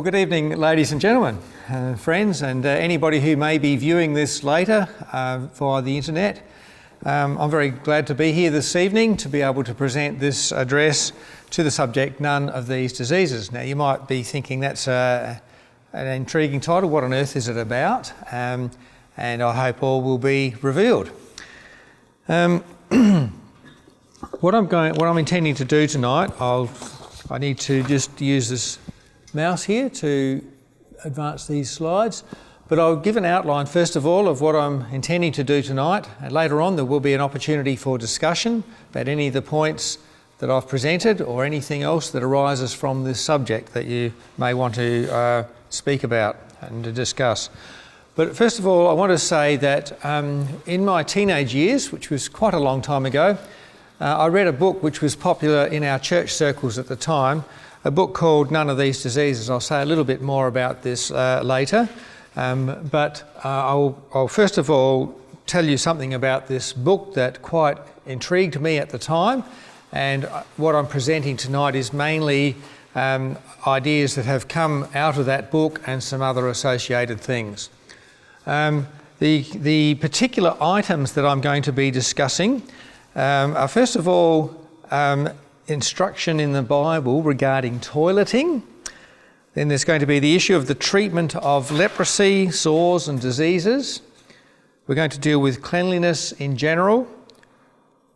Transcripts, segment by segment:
Well, good evening, ladies and gentlemen, friends, and anybody who may be viewing this later via the internet. I'm very glad to be here this evening to be able to present this address to the subject, None of These Diseases. Now, you might be thinking that's an intriguing title. What on earth is it about? And I hope all will be revealed. What I'm intending to do tonight, I need to just use this mouse here to advance these slides, but I'll give an outline first of all of what I'm intending to do tonight, and later on there will be an opportunity for discussion about any of the points that I've presented or anything else that arises from this subject that you may want to speak about and to discuss. But first of all, I want to say that in my teenage years, which was quite a long time ago, I read a book which was popular in our church circles at the time, a book called None of These Diseases. I'll say a little bit more about this later, but I'll first of all tell you something about this book that quite intrigued me at the time, and what I'm presenting tonight is mainly ideas that have come out of that book and some other associated things. The particular items that I'm going to be discussing are first of all instruction in the Bible regarding toileting. Then there's going to be the issue of the treatment of leprosy, sores and diseases. We're going to deal with cleanliness in general,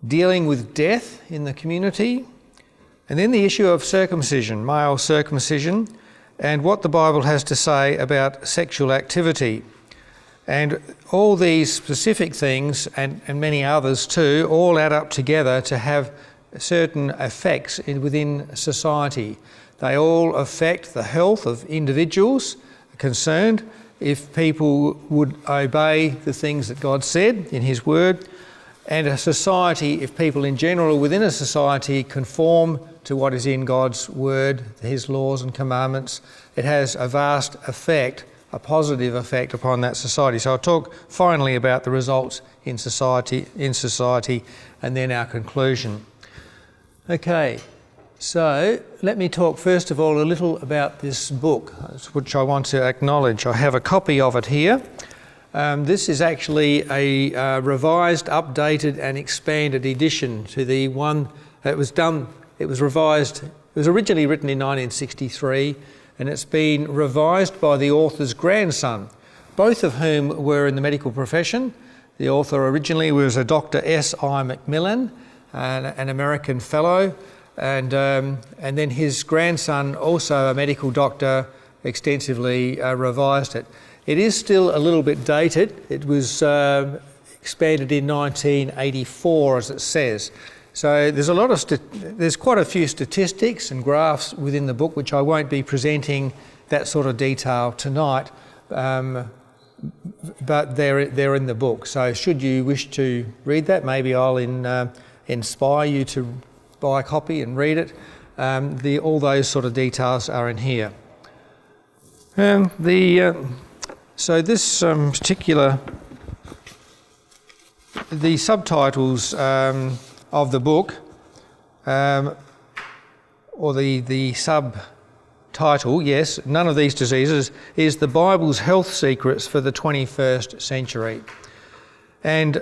dealing with death in the community, and then the issue of circumcision, male circumcision, and what the Bible has to say about sexual activity. And all these specific things, and many others too, all add up together to have certain effects within society. They all affect the health of individuals concerned if people would obey the things that God said in His Word, and a society if people in general within a society conform to what is in God's Word, His laws and commandments. It has a vast effect, a positive effect upon that society. So I'll talk finally about the results in society, and then our conclusion. Okay, so let me talk first of all a little about this book, which I want to acknowledge. I have a copy of it here. This is actually a revised, updated and expanded edition to the one that was done. It was revised, it was originally written in 1963, and it's been revised by the author's grandson, both of whom were in the medical profession. The author originally was a Dr. S.I. Macmillan, an American fellow, and then his grandson, also a medical doctor, extensively revised it. It is still a little bit dated. It was expanded in 1984, as it says. So there's quite a few statistics and graphs within the book, which I won't be presenting that sort of detail tonight, but they're in the book. So should you wish to read that, maybe I'll inspire you to buy a copy and read it. All those sort of details are in here. So this particular, the subtitles of the book, or the subtitle, yes, None of These Diseases, is the Bible's Health Secrets for the 21st Century. And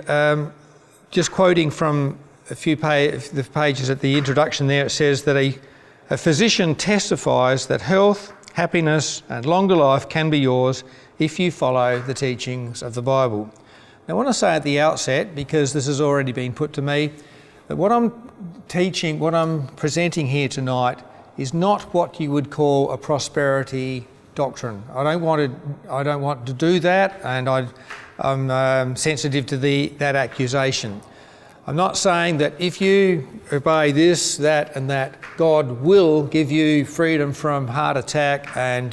just quoting from a few the pages at the introduction there, it says that a physician testifies that health, happiness and longer life can be yours if you follow the teachings of the Bible. Now, I want to say at the outset, because this has already been put to me, that what I'm presenting here tonight is not what you would call a prosperity doctrine. I don't want to do that, and I'm sensitive to that accusation. I'm not saying that if you obey this, that and that, God will give you freedom from heart attack and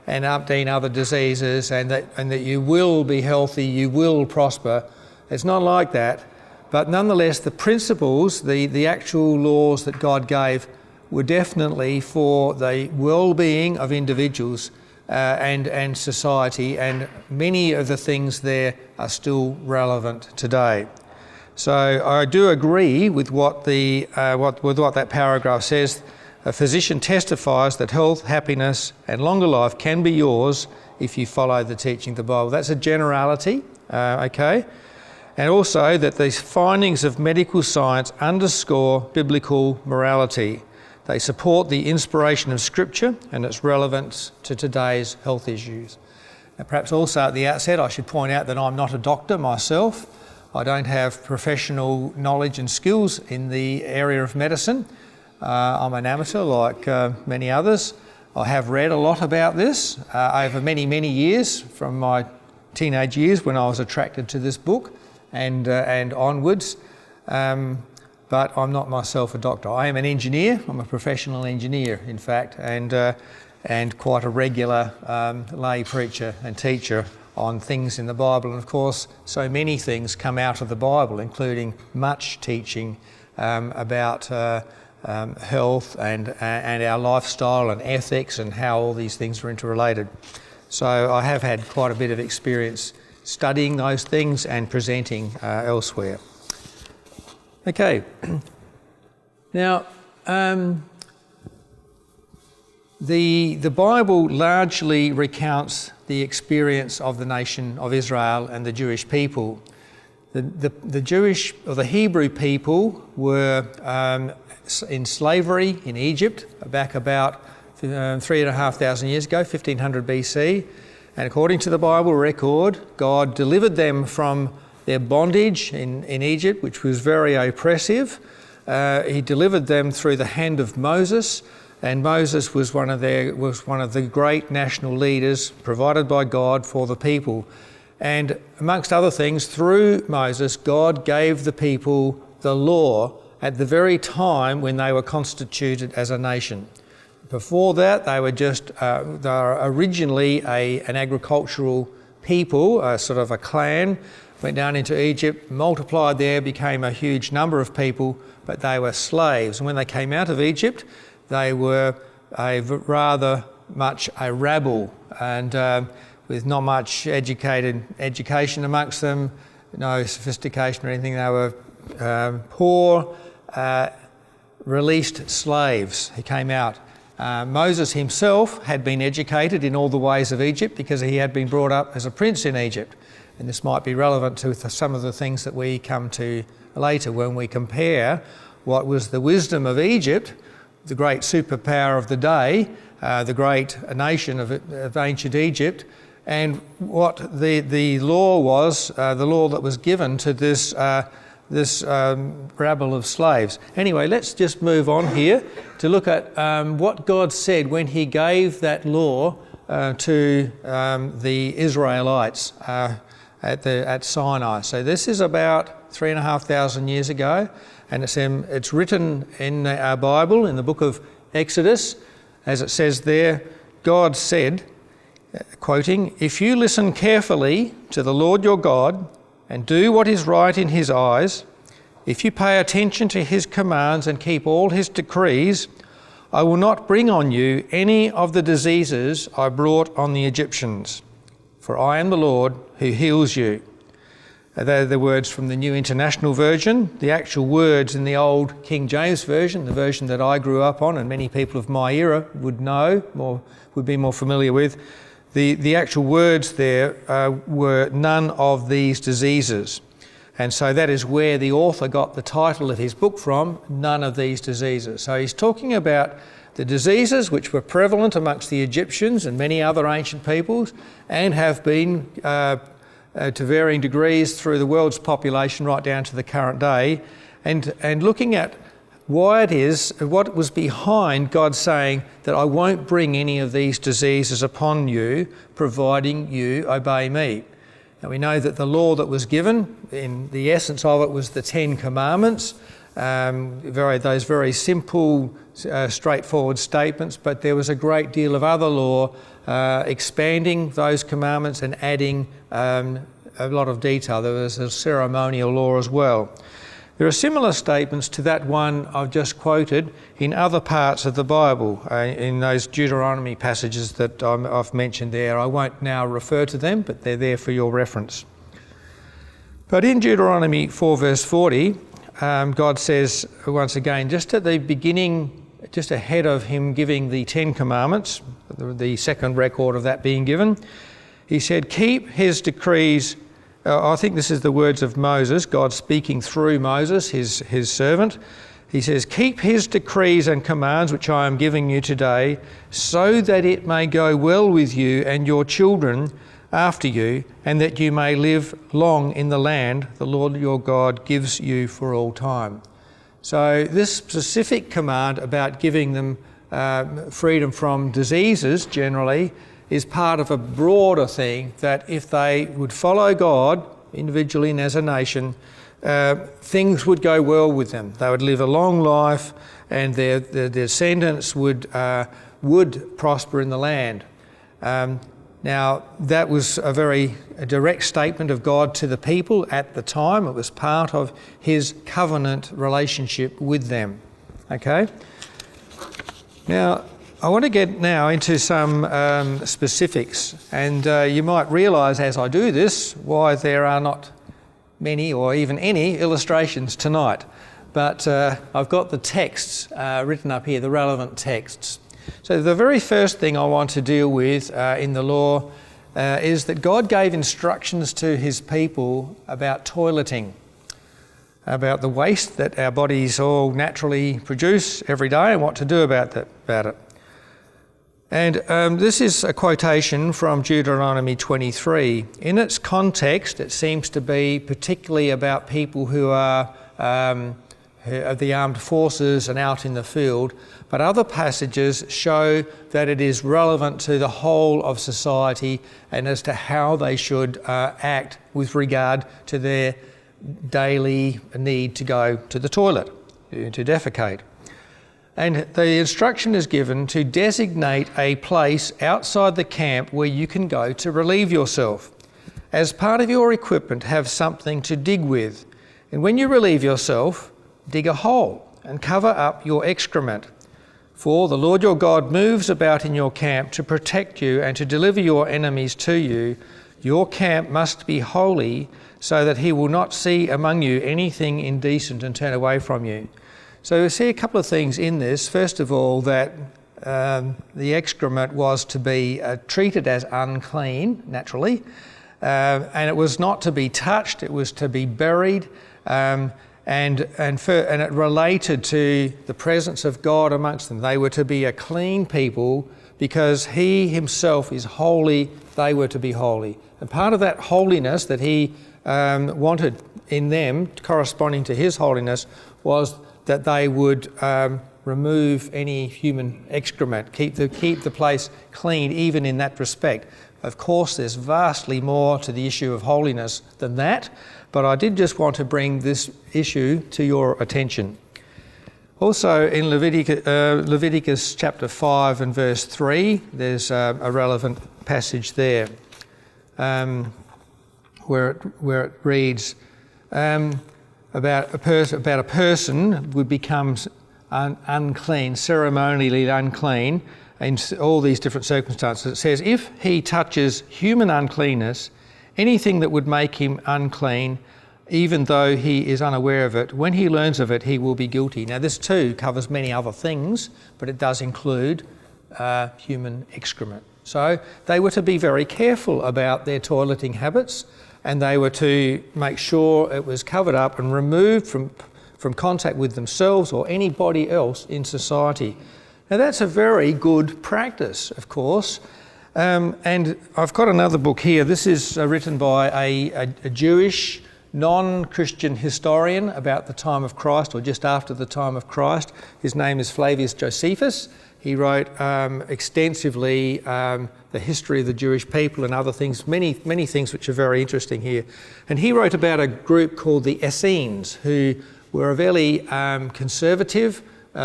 umpteen other diseases, and that you will be healthy, you will prosper. It's not like that. But nonetheless, the principles, the actual laws that God gave were definitely for the well-being of individuals and society, and many of the things there are still relevant today. So I do agree with what that paragraph says a physician testifies that health, happiness and longer life can be yours if you follow the teaching of the Bible. That's a generality, okay? And also that these findings of medical science underscore biblical morality. They support the inspiration of Scripture and its relevance to today's health issues. Now, perhaps also at the outset I should point out that I'm not a doctor myself. I don't have professional knowledge and skills in the area of medicine. I'm an amateur like many others. I have read a lot about this over many, many years, from my teenage years when I was attracted to this book and onwards. But I'm not myself a doctor. I am an engineer. I'm a professional engineer, in fact, and quite a regular lay preacher and teacher on things in the Bible. And of course, so many things come out of the Bible, including much teaching about health and our lifestyle and ethics and how all these things are interrelated. So I have had quite a bit of experience studying those things and presenting elsewhere. Okay, now the Bible largely recounts the experience of the nation of Israel and the Jewish people. The Jewish or the Hebrew people were in slavery in Egypt back about 3,500 years ago, 1500 BC, and according to the Bible record, God delivered them from their bondage in Egypt, which was very oppressive. He delivered them through the hand of Moses, and Moses was one of the great national leaders provided by God for the people. And amongst other things, through Moses, God gave the people the law at the very time when they were constituted as a nation. Before that, they were originally an agricultural people, sort of a clan. Went down into Egypt, multiplied there, became a huge number of people, but they were slaves. And when they came out of Egypt, they were rather much a rabble, and with not much education amongst them, no sophistication or anything. They were poor, released slaves who came out. Moses himself had been educated in all the ways of Egypt because he had been brought up as a prince in Egypt. And this might be relevant to some of the things that we come to later when we compare what was the wisdom of Egypt, the great superpower of the day, the great nation of ancient Egypt, and what the law was, the law that was given to this rabble of slaves. Anyway, let's just move on here to look at what God said when he gave that law to the Israelites at Sinai. So this is about 3,500 years ago, and it's written in our Bible in the book of Exodus, as it says there. God said, quoting, "If you listen carefully to the Lord your God and do what is right in his eyes, if you pay attention to his commands and keep all his decrees, I will not bring on you any of the diseases I brought on the Egyptians. For I am the Lord who heals you." They're the words from the New International Version. The actual words in the old King James Version, the version that I grew up on and many people of my era would be more familiar with, the actual words there were "none of these diseases." And so that is where the author got the title of his book from, "None of These Diseases." So he's talking about the diseases which were prevalent amongst the Egyptians and many other ancient peoples and have been to varying degrees through the world's population right down to the current day, and looking at what was behind God saying that I won't bring any of these diseases upon you, providing you obey me. Now we know that the law that was given, in the essence of it, was the 10 Commandments, those very simple, straightforward statements, but there was a great deal of other law expanding those commandments and adding a lot of detail. There was a ceremonial law as well. There are similar statements to that one I've just quoted in other parts of the Bible, in those Deuteronomy passages that I've mentioned there. I won't now refer to them, but they're there for your reference. But in Deuteronomy 4 verse 40, God says once again, just at the beginning just ahead of him giving the 10 Commandments, the second record of that being given. He said, keep his decrees. I think this is the words of Moses, God speaking through Moses, his servant. He says, keep his decrees and commands which I am giving you today, so that it may go well with you and your children after you, and that you may live long in the land the Lord your God gives you for all time. So this specific command about giving them freedom from diseases generally is part of a broader thing, that if they would follow God individually and as a nation, things would go well with them. They would live a long life, and their descendants would prosper in the land. Now, that was a very direct statement of God to the people at the time. It was part of his covenant relationship with them. Okay? Now, I want to get now into some specifics, and you might realise as I do this why there are not many or even any illustrations tonight. But I've got the texts written up here, the relevant texts. So the very first thing I want to deal with in the law is that God gave instructions to his people about toileting, about the waste that our bodies all naturally produce every day and what to do about it. And this is a quotation from Deuteronomy 23. In its context, it seems to be particularly about people who are of the armed forces and out in the field, but other passages show that it is relevant to the whole of society and as to how they should act with regard to their daily need to go to the toilet, to defecate. And the instruction is given to designate a place outside the camp where you can go to relieve yourself. As part of your equipment, have something to dig with. And when you relieve yourself, dig a hole and cover up your excrement. For the Lord your God moves about in your camp to protect you and to deliver your enemies to you. Your camp must be holy, so that he will not see among you anything indecent and turn away from you. So we see a couple of things in this. First of all, that the excrement was to be treated as unclean, naturally, and it was not to be touched, it was to be buried, and it related to the presence of God amongst them. They were to be a clean people because he himself is holy, they were to be holy. And part of that holiness that he wanted in them, corresponding to his holiness, was that they would remove any human excrement, keep the place clean even in that respect. Of course, there's vastly more to the issue of holiness than that, but I did just want to bring this issue to your attention. Also in Leviticus chapter 5 and verse 3, there's a relevant passage there where it reads about a person would become unclean, ceremonially unclean in all these different circumstances. It says, if he touches human uncleanness, anything that would make him unclean, even though he is unaware of it, when he learns of it, he will be guilty. Now, this too covers many other things, but it does include human excrement. So they were to be very careful about their toileting habits, and they were to make sure it was covered up and removed from contact with themselves or anybody else in society. Now, that's a very good practice, of course. And I've got another book here. This is written by a Jewish non-Christian historian about the time of Christ, or just after the time of Christ. His name is Flavius Josephus. He wrote extensively the history of the Jewish people and other things, many things which are very interesting here. And he wrote about a group called the Essenes, who were a very conservative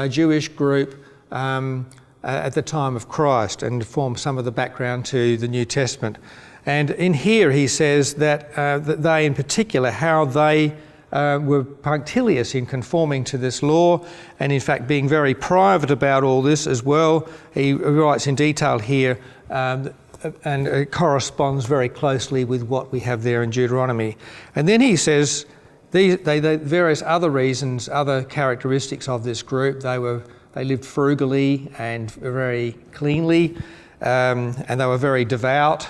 Jewish group at the time of Christ, and form some of the background to the New Testament. And in here he says that they in particular, how they were punctilious in conforming to this law, and in fact being very private about all this as well. He writes in detail here, and it corresponds very closely with what we have there in Deuteronomy. And then he says, the various other reasons, other characteristics of this group, they were They lived frugally and very cleanly, and they were very devout.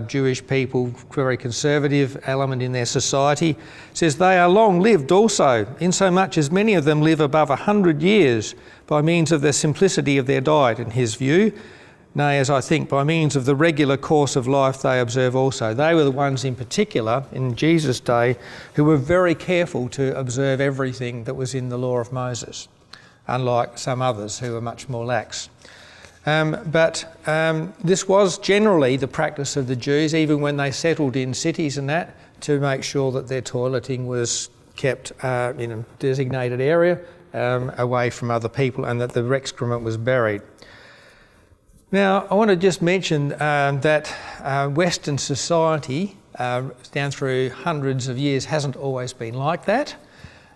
Jewish people, very conservative element in their society. It says they are long-lived also, insomuch as many of them live above 100 years by means of the simplicity of their diet, in his view. Nay, as I think, by means of the regular course of life they observe also. They were the ones in particular in Jesus' day who were very careful to observe everything that was in the law of Moses, unlike some others who were much more lax. But this was generally the practice of the Jews, even when they settled in cities and that, to make sure that their toileting was kept in a designated area away from other people, and that the excrement was buried. Now, I want to just mention that Western society, down through hundreds of years, hasn't always been like that.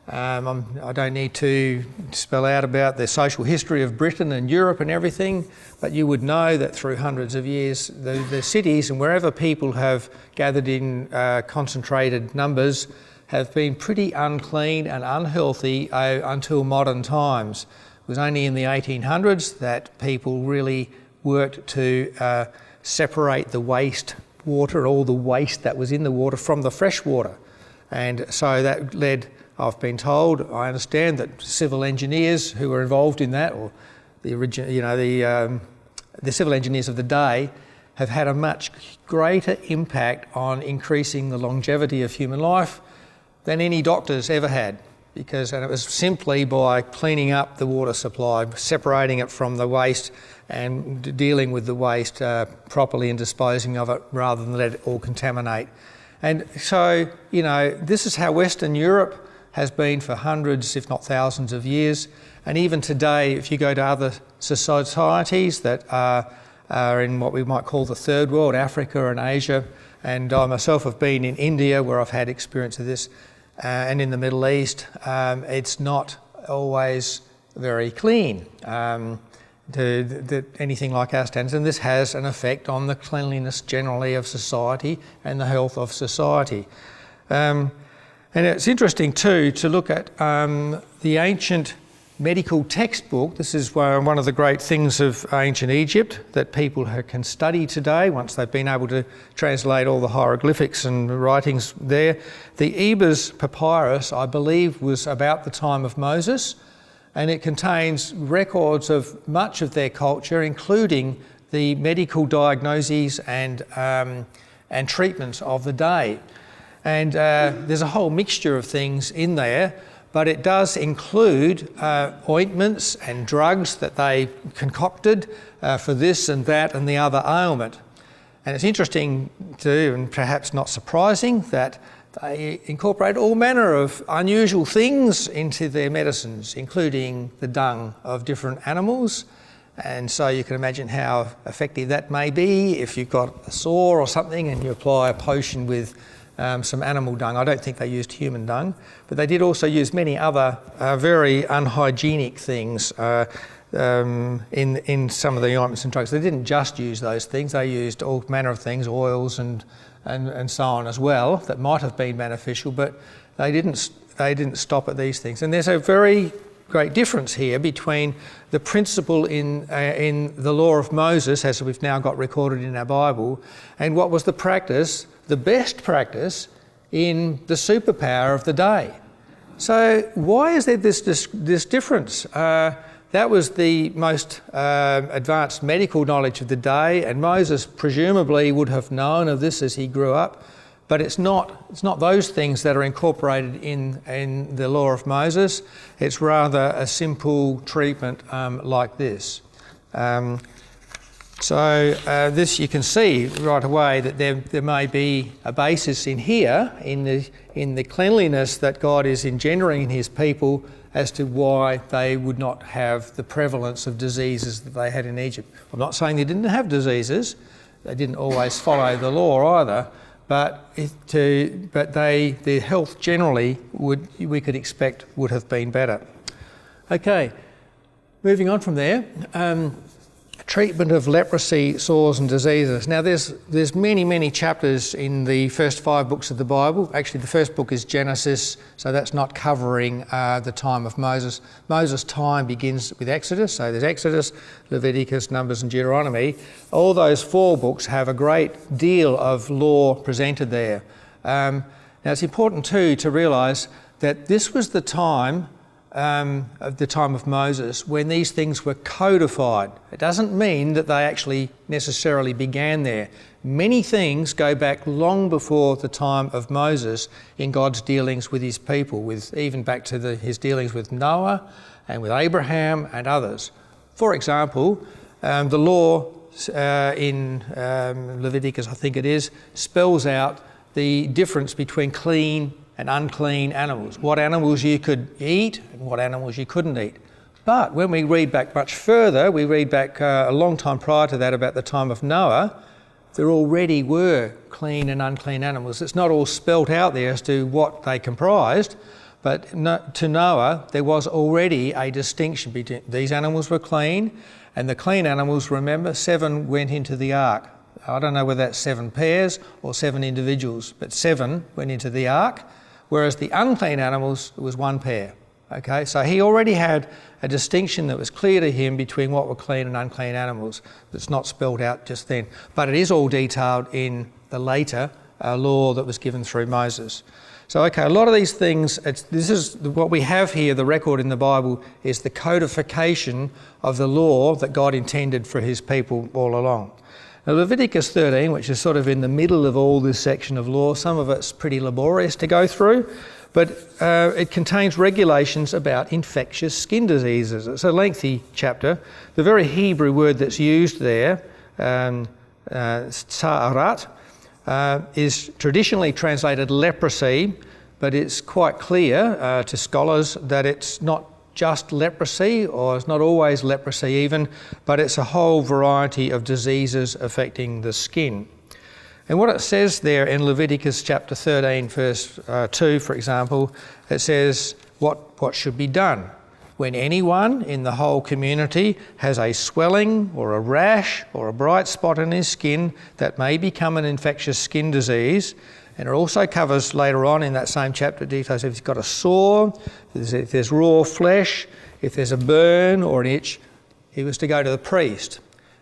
I don't need to spell out about the social history of Britain and Europe and everything, but you would know that through hundreds of years, the cities and wherever people have gathered in concentrated numbers have been pretty unclean and unhealthy until modern times. It was only in the 1800s that people really worked to separate the waste water, all the waste that was in the water, from the fresh water. And so that led, I've been told, I understand, that civil engineers who were involved in that, or the civil engineers of the day, have had a much greater impact on increasing the longevity of human life than any doctors ever had. And it was simply by cleaning up the water supply, separating it from the waste and dealing with the waste properly and disposing of it rather than let it all contaminate. And so, this is how Western Europe has been for hundreds, if not thousands of years. And even today, if you go to other societies that are in what we might call the third world, Africa and Asia, and I myself have been in India where I've had experience of this, and in the Middle East, it's not always very clean to anything like our standards, and this has an effect on the cleanliness generally of society and the health of society. And it's interesting too to look at the ancient medical textbook. This is one of the great things of ancient Egypt that people can study today once they've been able to translate all the hieroglyphics and writings there. The Ebers Papyrus, I believe, was about the time of Moses, and it contains records of much of their culture, including the medical diagnoses and treatments of the day. And there's a whole mixture of things in there, but it does include ointments and drugs that they concocted for this and that and the other ailment. And it's interesting too, and perhaps not surprising, that they incorporate all manner of unusual things into their medicines, including the dung of different animals. And so you can imagine how effective that may be if you've got a sore or something and you apply a potion with some animal dung. I don't think they used human dung, but they did also use many other very unhygienic things in some of the ointments and drugs. They didn't just use those things, they used all manner of things, oils and so on as well, that might have been beneficial, but they didn't stop at these things. And there's a very great difference here between the principle in the law of Moses, as we've now got recorded in our Bible, and what was the practice, the best practice, in the superpower of the day. So why is there this difference? That was the most advanced medical knowledge of the day, and Moses presumably would have known of this as he grew up, but it's not those things that are incorporated in the law of Moses. It's rather a simple treatment like this. This you can see right away that there may be a basis in here in the cleanliness that God is engendering in his people as to why they would not have the prevalence of diseases that they had in Egypt. I'm not saying they didn't have diseases, they didn't always follow the law either, but their health generally we could expect would have been better. Okay, moving on from there. treatment of leprosy, sores and diseases. Now there's many chapters in the first 5 books of the Bible. Actually the first book is Genesis, so that's not covering the time of Moses. Moses' time begins with Exodus, so there's Exodus, Leviticus, Numbers and Deuteronomy. All those 4 books have a great deal of law presented there. Now it's important too to realise that this was the time of Moses when these things were codified. It doesn't mean that they actually necessarily began there. Many things go back long before the time of Moses in God's dealings with his people, even back to his dealings with Noah and with Abraham and others. For example, the law in Leviticus, I think it is, spells out the difference between clean and unclean animals, what animals you could eat and what animals you couldn't eat. But when we read back much further, we read back a long time prior to that, about the time of Noah, there already were clean and unclean animals. It's not all spelt out there as to what they comprised, but to Noah there was already a distinction between these animals were clean, and the clean animals, remember, 7 went into the ark. I don't know whether that's 7 pairs or 7 individuals, but 7 went into the ark. Whereas the unclean animals, it was 1 pair. Okay, so he already had a distinction that was clear to him between what were clean and unclean animals. That's not spelled out just then. But it is all detailed in the later law that was given through Moses. So, okay, a lot of these things, this is what we have here, the record in the Bible, is the codification of the law that God intended for his people all along. Now, Leviticus 13, which is sort of in the middle of all this section of law, some of it's pretty laborious to go through, but it contains regulations about infectious skin diseases. It's a lengthy chapter. The very Hebrew word that's used there, sa'arat, is traditionally translated leprosy, but it's quite clear to scholars that it's not just leprosy, or it's not always leprosy even, but it's a whole variety of diseases affecting the skin. And what it says there in Leviticus chapter 13 verse 2, for example, it says what should be done when anyone in the whole community has a swelling or a rash or a bright spot in his skin that may become an infectious skin disease. And it also covers later on in that same chapter details if he's got a sore, if there's raw flesh, if there's a burn or an itch, he was to go to the priest.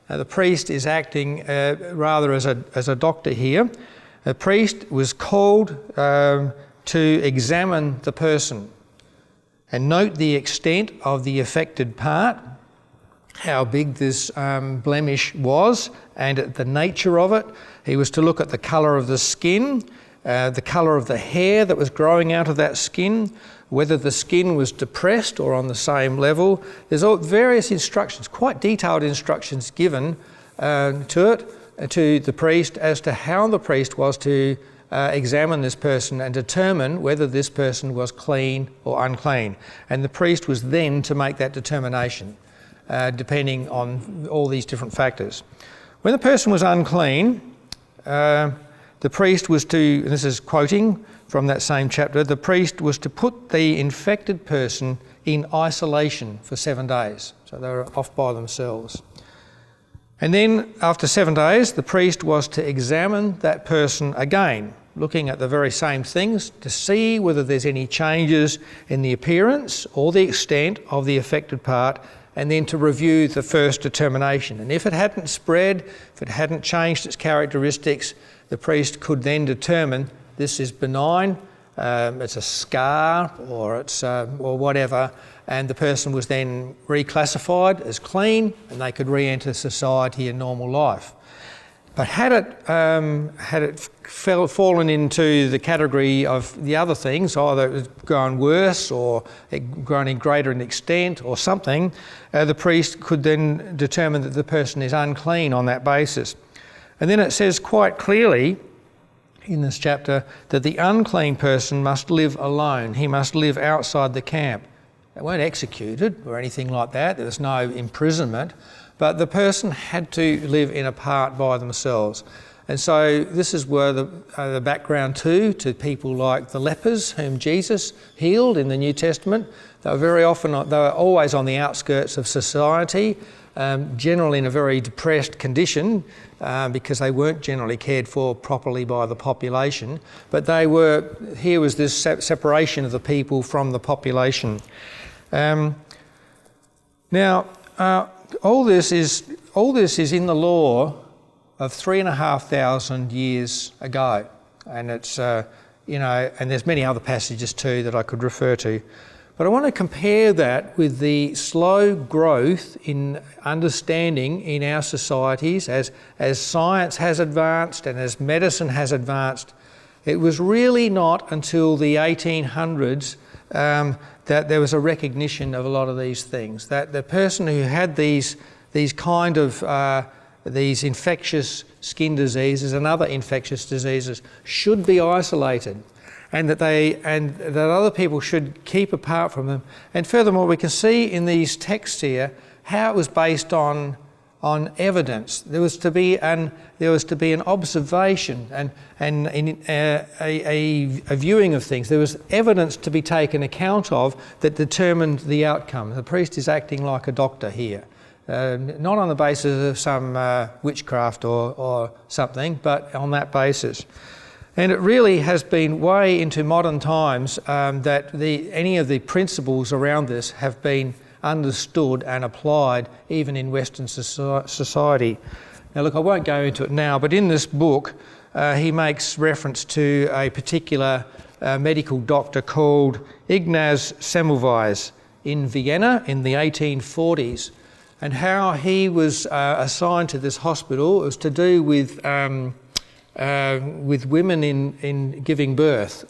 Now the priest is acting rather as a doctor here. The priest was called to examine the person and note the extent of the affected part, how big this blemish was and the nature of it. He was to look at the colour of the skin, the colour of the hair that was growing out of that skin, whether the skin was depressed or on the same level. There's various instructions, quite detailed instructions given to the priest as to how the priest was to examine this person and determine whether this person was clean or unclean. And the priest was then to make that determination, depending on all these different factors. When the person was unclean, the priest was to, and this is quoting from that same chapter, the priest was to put the infected person in isolation for 7 days. So they were off by themselves. And then after 7 days, the priest was to examine that person again, looking at the very same things to see whether there's any changes in the appearance or the extent of the affected part, and then to review the first determination. And if it hadn't spread, if it hadn't changed its characteristics, the priest could then determine this is benign, it's a scar or it's or whatever, and the person was then reclassified as clean and they could re-enter society and normal life. But had it fallen into the category of the other things, either it was grown worse or it grown in greater in extent or something, the priest could then determine that the person is unclean on that basis. And then it says quite clearly in this chapter that the unclean person must live alone. He must live outside the camp. They weren't executed or anything like that. There was no imprisonment. But the person had to live in a part by themselves. And so this is where the background to people like the lepers whom Jesus healed in the New Testament. They were always on the outskirts of society. generally in a very depressed condition because they weren't generally cared for properly by the population. But here was this separation of the people from the population. Now, all this is in the law of 3,500 years ago, and it's and there's many other passages too that I could refer to. But I want to compare that with the slow growth in understanding in our societies as science has advanced and as medicine has advanced. It was really not until the 1800s that there was a recognition of a lot of these things. That the person who had these infectious skin diseases and other infectious diseases should be isolated, and that other people should keep apart from them. And furthermore, we can see in these texts here how it was based on evidence. There was to be an observation and a viewing of things. There was evidence to be taken account of that determined the outcome. The priest is acting like a doctor here, not on the basis of some witchcraft or something, but on that basis. And it really has been way into modern times that any of the principles around this have been understood and applied even in Western society. Now look, I won't go into it now, but in this book he makes reference to a particular medical doctor called Ignaz Semmelweis in Vienna in the 1840s, and how he was assigned to this hospital. It was to do with women in giving birth.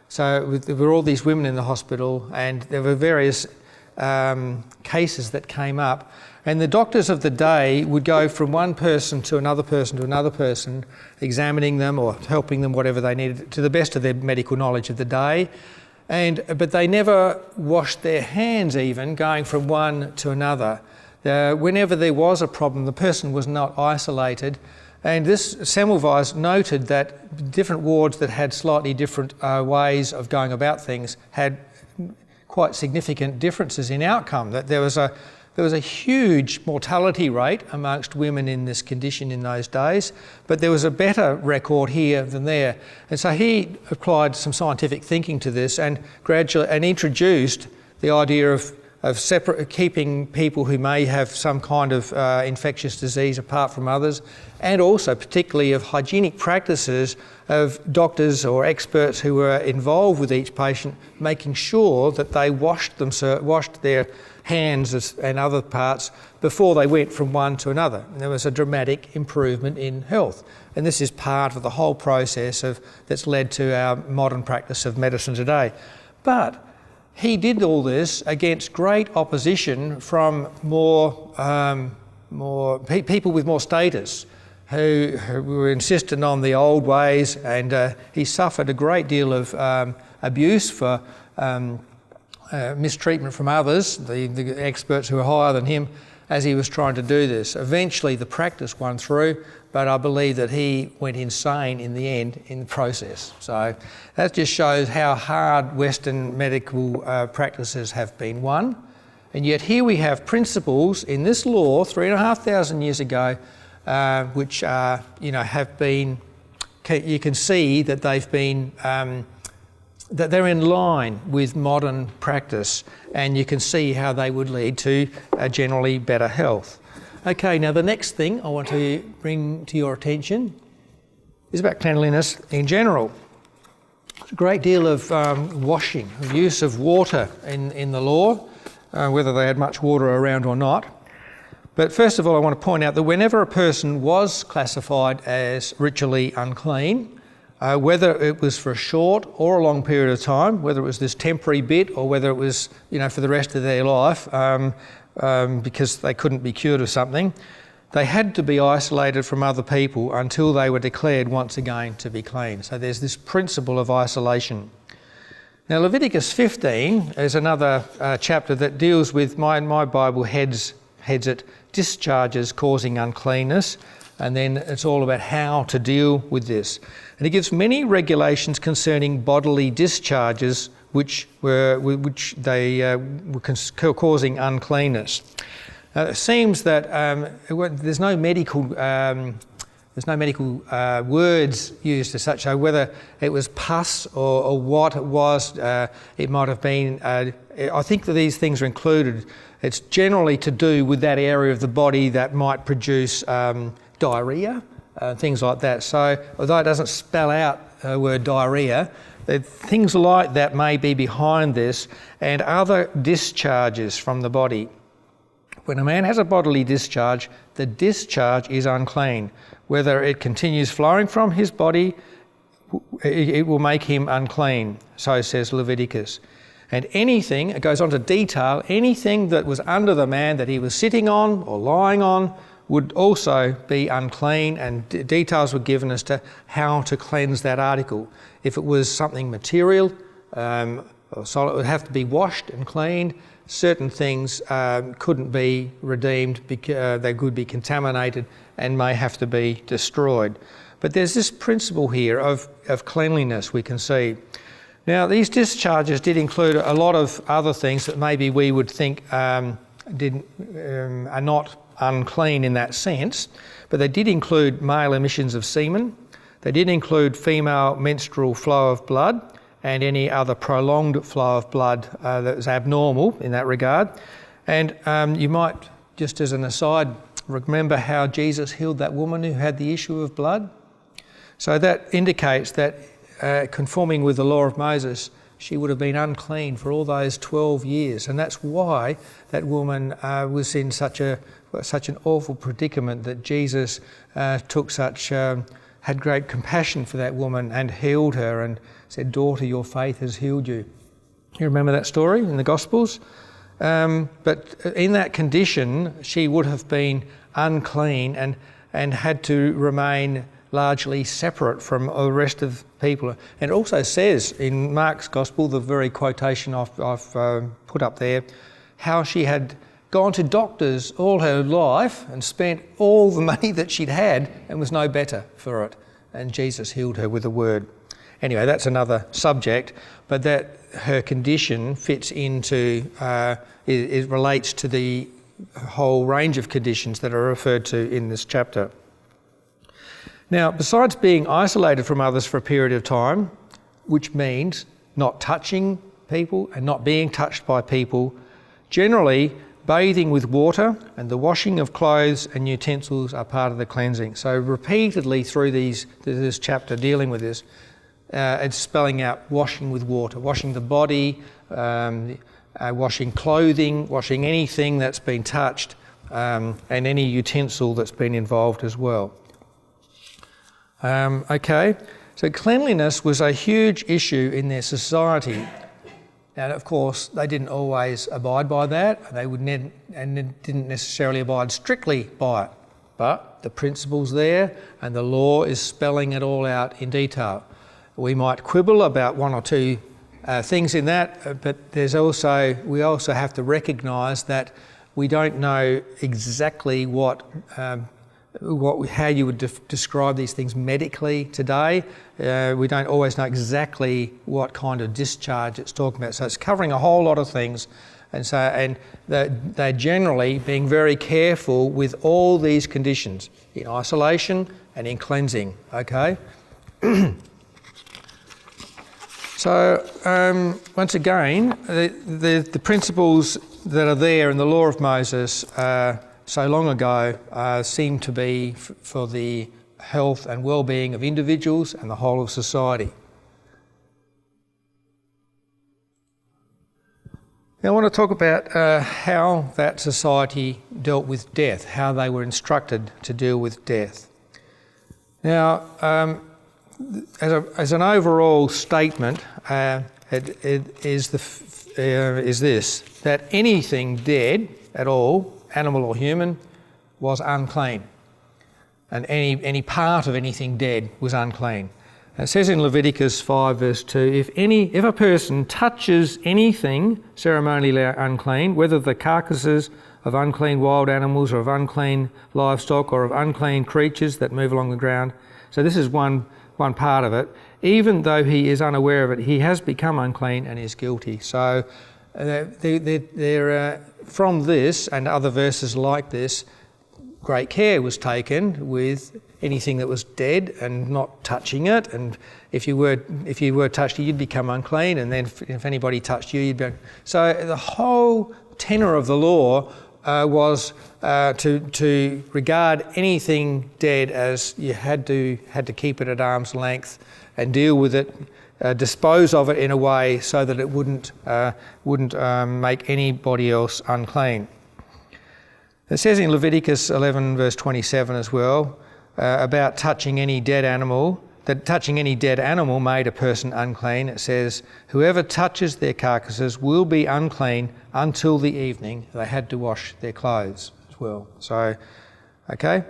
So there were all these women in the hospital, and there were various cases that came up, and the doctors of the day would go from one person to another person, examining them or helping them whatever they needed to the best of their medical knowledge of the day. But they never washed their hands even, going from one to another. Whenever there was a problem, the person was not isolated. And this Semmelweis noted that different wards that had slightly different ways of going about things had quite significant differences in outcome. That there was a huge mortality rate amongst women in this condition in those days, but there was a better record here than there. And so he applied some scientific thinking to this and introduced the idea of keeping people who may have some kind of infectious disease apart from others, and also particularly of hygienic practices of doctors or experts who were involved with each patient, making sure that they washed their hands and other parts before they went from one to another. And there was a dramatic improvement in health. And this is part of the whole process that's led to our modern practice of medicine today. But he did all this against great opposition from people with more status, who were insistent on the old ways, and he suffered a great deal of abuse for mistreatment from others, the experts who were higher than him, as he was trying to do this. Eventually the practice won through, but I believe that he went insane in the end in the process. So that just shows how hard Western medical practices have been won. And yet here we have principles in this law 3,500 years ago which have been, you can see that they've been, that they're in line with modern practice, and you can see how they would lead to generally better health. Okay, now the next thing I want to bring to your attention is about cleanliness in general. There's a great deal of washing, of use of water in the law, whether they had much water around or not. But first of all, I want to point out that whenever a person was classified as ritually unclean, whether it was for a short or a long period of time, whether it was this temporary bit or whether it was, for the rest of their life, because they couldn't be cured of something, they had to be isolated from other people until they were declared once again to be clean. So there's this principle of isolation. Now Leviticus 15 is another chapter that deals with, my Bible heads it, discharges causing uncleanness, and then it's all about how to deal with this. And it gives many regulations concerning bodily discharges which were causing uncleanness. It seems that there's no medical words used as such. So whether it was pus or what it was, it might have been. I think that these things are included. It's generally to do with that area of the body that might produce diarrhea, things like that. So although it doesn't spell out the word diarrhea, things like that may be behind this, and other discharges from the body. When a man has a bodily discharge, the discharge is unclean. Whether it continues flowing from his body, it will make him unclean, so says Leviticus. And anything, it goes on to detail, anything that was under the man that he was sitting on or lying on would also be unclean, and details were given as to how to cleanse that article. If it was something material or solid, it would have to be washed and cleaned. Certain things couldn't be redeemed because they could be contaminated and may have to be destroyed. But there's this principle here of cleanliness we can see. Now, these discharges did include a lot of other things that maybe we would think are not unclean in that sense, but they did include male emissions of semen. They did include female menstrual flow of blood and any other prolonged flow of blood that was abnormal in that regard. And you might, just as an aside, remember how Jesus healed that woman who had the issue of blood. So that indicates that conforming with the law of Moses, she would have been unclean for all those 12 years. And that's why that woman was in such an awful predicament that Jesus had great compassion for that woman and healed her and said, "Daughter, your faith has healed you." You remember that story in the Gospels? But in that condition, she would have been unclean and had to remain largely separate from the rest of people. And it also says in Mark's Gospel, the very quotation I've put up there, how she had gone to doctors all her life and spent all the money that she'd had and was no better for it. And Jesus healed her with a word. Anyway, that's another subject, but that her condition fits into, it relates to the whole range of conditions that are referred to in this chapter. Now, besides being isolated from others for a period of time, which means not touching people and not being touched by people, generally bathing with water and the washing of clothes and utensils are part of the cleansing. So repeatedly through this chapter dealing with this, it's spelling out washing with water, washing the body, washing clothing, washing anything that's been touched, and any utensil that's been involved as well. Okay, so cleanliness was a huge issue in their society. And of course, they didn't always abide by that. They didn't necessarily abide strictly by it. But the principle's there, and the law is spelling it all out in detail. We might quibble about one or two things in that, but we also have to recognise that we don't know exactly how you would describe these things medically today. We don't always know exactly what kind of discharge it's talking about. So it's covering a whole lot of things. And they're generally being very careful with all these conditions, in isolation and in cleansing, okay? So once again, the principles that are there in the law of Moses so long ago seem to be for the health and well-being of individuals and the whole of society. Now I want to talk about how that society dealt with death, how they were instructed to deal with death. Now, as an overall statement, it is this, that anything dead at all, animal or human, was unclean. And any part of anything dead was unclean. It says in Leviticus 5 verse 2, if a person touches anything ceremonially unclean, whether the carcasses of unclean wild animals or of unclean livestock or of unclean creatures that move along the ground, so this is one part of it, even though he is unaware of it, he has become unclean and is guilty. So from this and other verses like this, great care was taken with anything that was dead and not touching it. And if you were touched, you'd become unclean. And then if anybody touched you, you'd be. So the whole tenor of the law was to regard anything dead as you had to keep it at arm's length and deal with it, dispose of it in a way so that it wouldn't make anybody else unclean. It says in Leviticus 11 verse 27 as well about touching any dead animal, that touching any dead animal made a person unclean. It says, whoever touches their carcasses will be unclean until the evening. They had to wash their clothes as well. So, okay.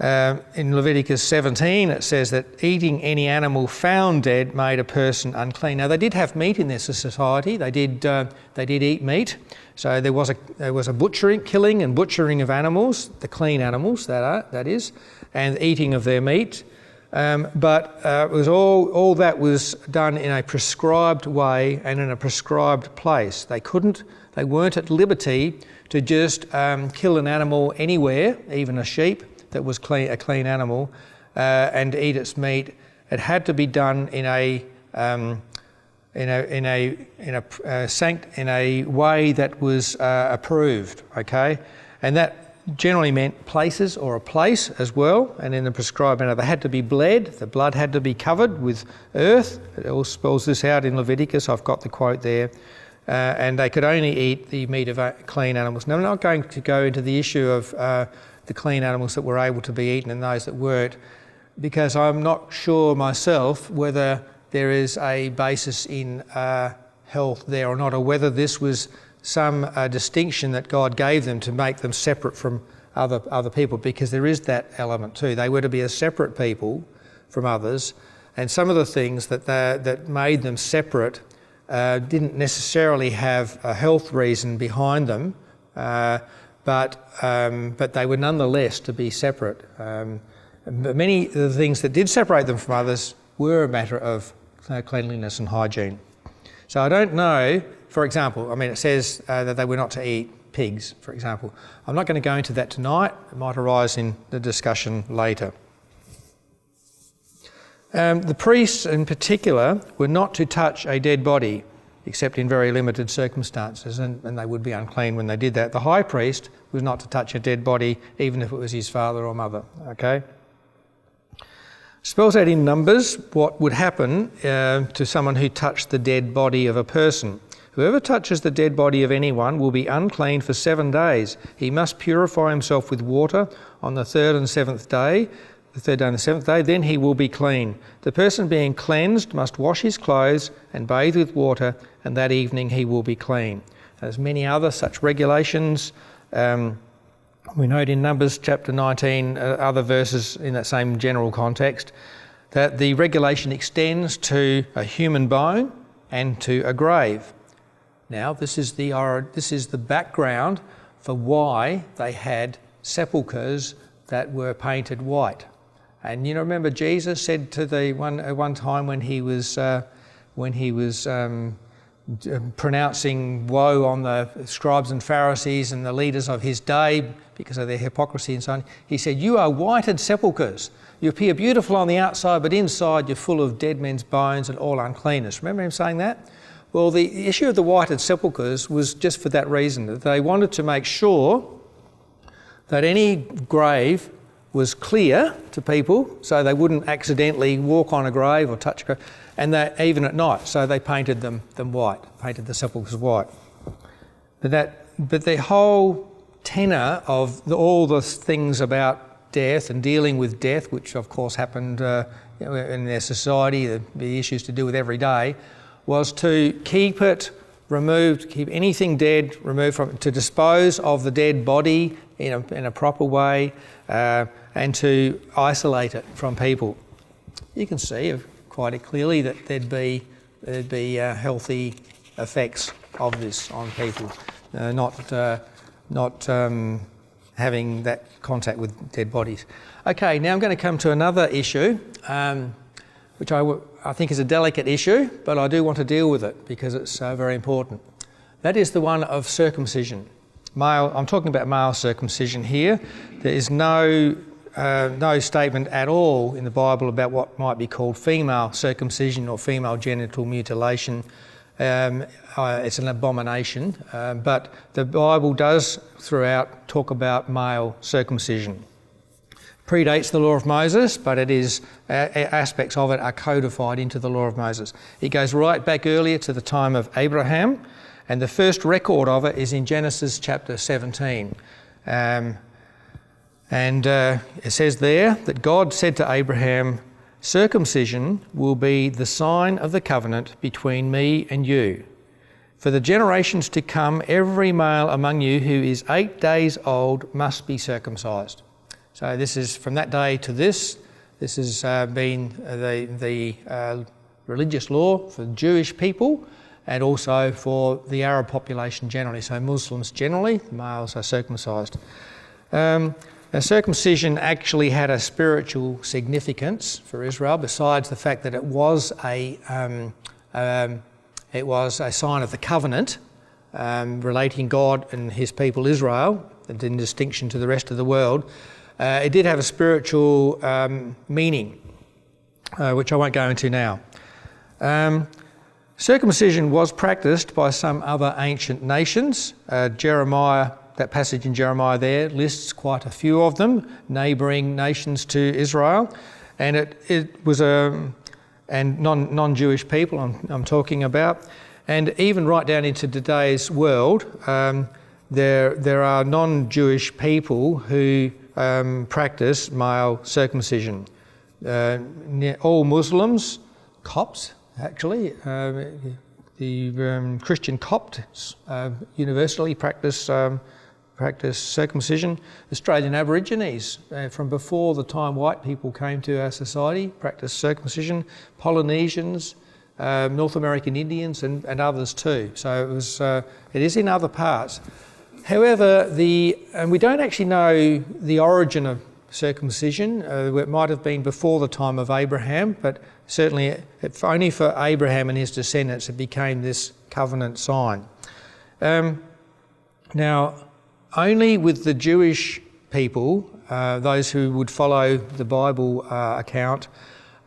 In Leviticus 17 it says that eating any animal found dead made a person unclean. Now they did have meat in their society. They did eat meat. So there was a killing and butchering of animals, the clean animals that is, and eating of their meat. But it was all that was done in a prescribed way and in a prescribed place. They weren't at liberty to just kill an animal anywhere, even a sheep that was a clean animal, and eat its meat. It had to be done in a way that was approved. Okay, and that generally meant places or a place as well, and in the prescribed manner. They had to be bled, the blood had to be covered with earth. It all spells this out in Leviticus, I've got the quote there. And they could only eat the meat of clean animals. Now I'm not going to go into the issue of the clean animals that were able to be eaten and those that weren't, because I'm not sure myself whether there is a basis in health there or not, or whether this was some distinction that God gave them to make them separate from other people, because there is that element too. They were to be a separate people from others, and some of the things that made them separate didn't necessarily have a health reason behind them, but they were nonetheless to be separate. But many of the things that did separate them from others were a matter of cleanliness and hygiene. So I don't know. For example, I mean, it says that they were not to eat pigs, for example. I'm not going to go into that tonight. It might arise in the discussion later. The priests in particular were not to touch a dead body, except in very limited circumstances, and they would be unclean when they did that. The high priest was not to touch a dead body, even if it was his father or mother. Okay? Spells out in Numbers what would happen to someone who touched the dead body of a person. Whoever touches the dead body of anyone will be unclean for 7 days. He must purify himself with water on the third and seventh day, the third day and the seventh day, then he will be clean. The person being cleansed must wash his clothes and bathe with water, and that evening he will be clean. There's many other such regulations. We note in Numbers chapter 19, other verses in that same general context, that the regulation extends to a human bone and to a grave. Now, this is the background for why they had sepulchres that were painted white. And you know, remember Jesus said to one time when he was pronouncing woe on the scribes and Pharisees and the leaders of his day because of their hypocrisy and so on, he said, "You are whited sepulchres. You appear beautiful on the outside, but inside you're full of dead men's bones and all uncleanness." Remember him saying that? Well, the issue of the whited sepulchres was just for that reason, that they wanted to make sure that any grave was clear to people, so they wouldn't accidentally walk on a grave or touch a grave, and that even at night, so they painted them white, painted the sepulchres white. But the whole tenor of all the things about death and dealing with death, which of course happened in their society, the issues to do with every day, was to keep it removed, keep anything dead removed from it, to dispose of the dead body in a proper way, and to isolate it from people. You can see quite clearly that there'd be healthy effects of this on people, not having that contact with dead bodies. Okay, now I'm going to come to another issue, which I think is a delicate issue, but I do want to deal with it because it's very important. That is the one of circumcision. Male, I'm talking about male circumcision here. There is no statement at all in the Bible about what might be called female circumcision or female genital mutilation. It's an abomination, but the Bible does throughout talk about male circumcision. Predates the law of Moses, but it is aspects of it are codified into the law of Moses. It goes right back earlier to the time of Abraham, and the first record of it is in Genesis chapter 17. It says there that God said to Abraham, "Circumcision will be the sign of the covenant between me and you. For the generations to come, every male among you who is 8 days old must be circumcised." So this is from that day to this. This has been the religious law for Jewish people and also for the Arab population generally. So Muslims generally, the males are circumcised. Now, circumcision actually had a spiritual significance for Israel, besides the fact that it was a sign of the covenant relating God and his people Israel, in distinction to the rest of the world. It did have a spiritual meaning, which I won't go into now. Circumcision was practiced by some other ancient nations. Jeremiah, that passage in Jeremiah there lists quite a few of them, neighbouring nations to Israel, and it was and non-Jewish people I'm talking about, and even right down into today's world, there are non-Jewish people who practice male circumcision. All Muslims, Copts actually, the Christian Copts universally practice circumcision. Australian Aborigines, from before the time white people came to our society, practiced circumcision. Polynesians, North American Indians, and others too. So it is in other parts. However, and we don't actually know the origin of circumcision. It might have been before the time of Abraham, but certainly only for Abraham and his descendants it became this covenant sign. Now, only with the Jewish people, those who would follow the Bible account,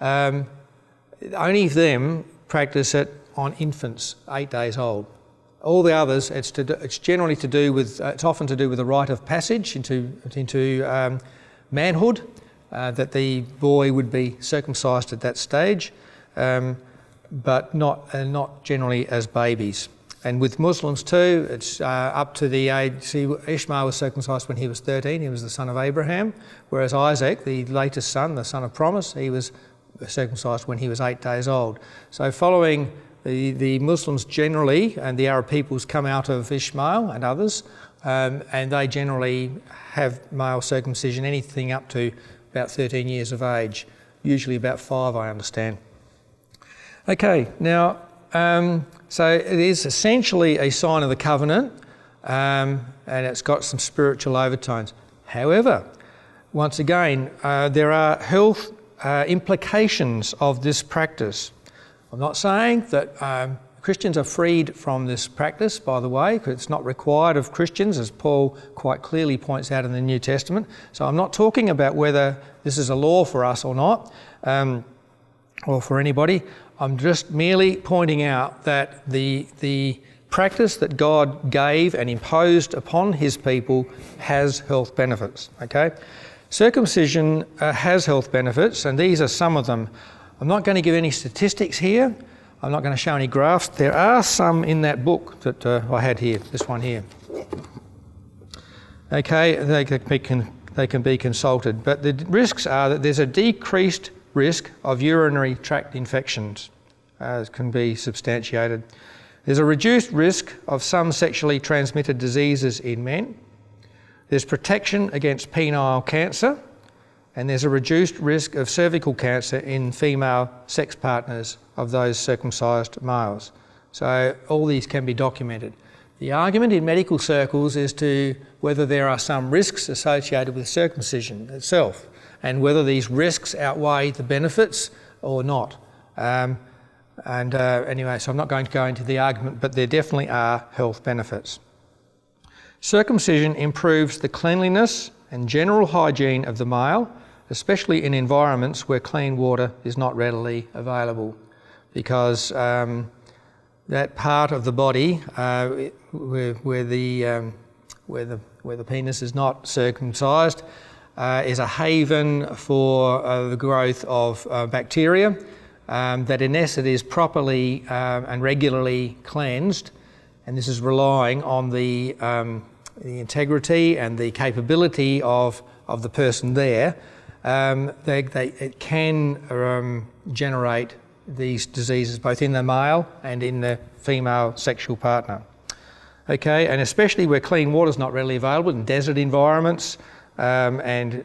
only them practice it on infants 8 days old. All the others, it's generally to do with, it's often to do with the rite of passage into manhood, that the boy would be circumcised at that stage, but not generally as babies. And with Muslims too, it's up to the age. See, Ishmael was circumcised when he was 13. He was the son of Abraham, whereas Isaac, the latest son, the son of promise, he was circumcised when he was 8 days old. So following the Muslims generally, and the Arab peoples come out of Ishmael and others, and they generally have male circumcision anything up to about 13 years of age, usually about 5, I understand. Okay, now, so it is essentially a sign of the covenant, and it's got some spiritual overtones. However, once again, there are health implications of this practice. I'm not saying that Christians are freed from this practice, by the way, because it's not required of Christians, as Paul quite clearly points out in the New Testament. So I'm not talking about whether this is a law for us or not, or for anybody. I'm just merely pointing out that the practice that God gave and imposed upon his people has health benefits, okay? Circumcision has health benefits, and these are some of them. I'm not going to give any statistics here. I'm not going to show any graphs. There are some in that book that I had here, this one here. Okay, they can be consulted, but the risks are that there's a decreased risk of urinary tract infections, as can be substantiated. There's a reduced risk of some sexually transmitted diseases in men. There's protection against penile cancer, and there's a reduced risk of cervical cancer in female sex partners of those circumcised males. So all these can be documented. The argument in medical circles is to whether there are some risks associated with circumcision itself, and whether these risks outweigh the benefits or not. And anyway, so I'm not going to go into the argument, but there definitely are health benefits. Circumcision improves the cleanliness and general hygiene of the male, especially in environments where clean water is not readily available, because that part of the body where the penis is not circumcised is a haven for the growth of bacteria, that unless it is properly and regularly cleansed, and this is relying on the integrity and the capability of the person there, it can generate these diseases both in the male and in the female sexual partner. Okay, and especially where clean water is not readily available in desert environments and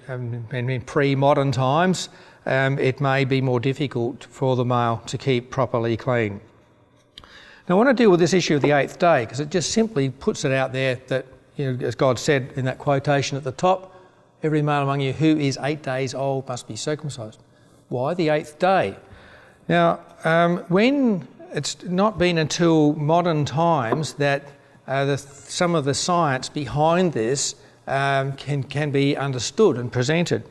in pre-modern times, it may be more difficult for the male to keep properly clean. Now I want to deal with this issue of the 8th day, because it just simply puts it out there that, as God said in that quotation at the top, every male among you who is 8 days old must be circumcised. Why the 8th day? Now, when it's not been until modern times that some of the science behind this can be understood and presented.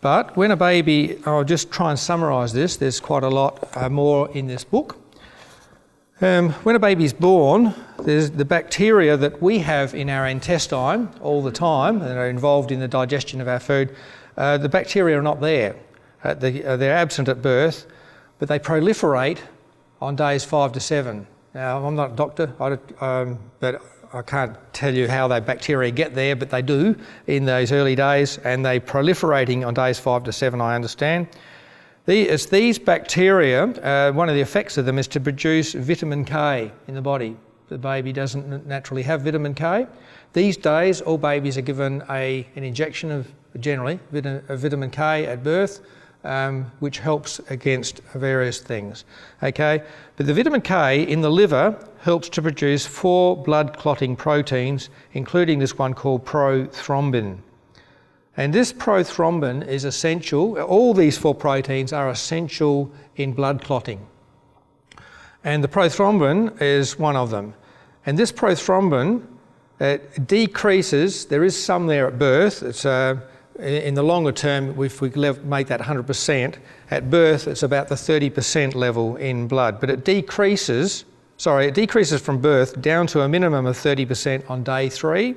But when a baby, I'll just try and summarise this, there's quite a lot more in this book. When a baby is born, there's the bacteria that we have in our intestine all the time that are involved in the digestion of our food. The bacteria are not there. They're absent at birth, but they proliferate on days 5 to 7. Now, I'm not a doctor, but I can't tell you how the bacteria get there, but they do in those early days, and they're proliferating on days 5 to 7, I understand. It's these bacteria, one of the effects of them is to produce vitamin K in the body. The baby doesn't naturally have vitamin K. These days, all babies are given an injection of vitamin K at birth, which helps against various things. Okay, but the vitamin K in the liver helps to produce 4 blood clotting proteins, including this one called prothrombin. And this prothrombin is essential. All these 4 proteins are essential in blood clotting. And the prothrombin is one of them. And this prothrombin decreases, there is some there at birth. It's in the longer term, if we make that 100%, at birth it's about the 30% level in blood. But it decreases from birth down to a minimum of 30% on day 3,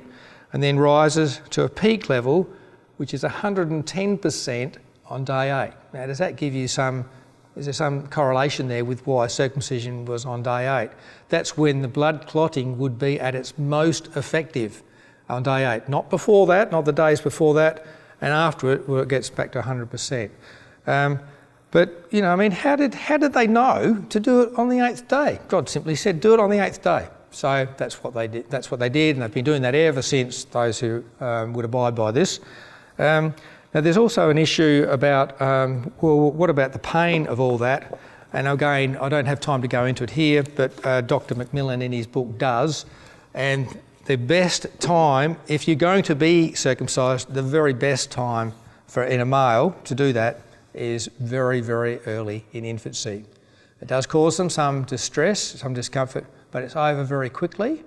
and then rises to a peak level, which is 110% on day 8. Now, does that give you is there some correlation there with why circumcision was on day 8? That's when the blood clotting would be at its most effective on day 8. Not before that, not the days before that, and after it, where it gets back to 100%. But, how did they know to do it on the 8th day? God simply said, do it on the 8th day. So that's what they did. That's what they did, and they've been doing that ever since, those who would abide by this. Now, there's also an issue about, what about the pain of all that? And again, I don't have time to go into it here, but Dr. Macmillan in his book does. And the best time, if you're going to be circumcised, the very best time in a male to do that is very, very early in infancy. It does cause them some distress, some discomfort, but it's over very quickly.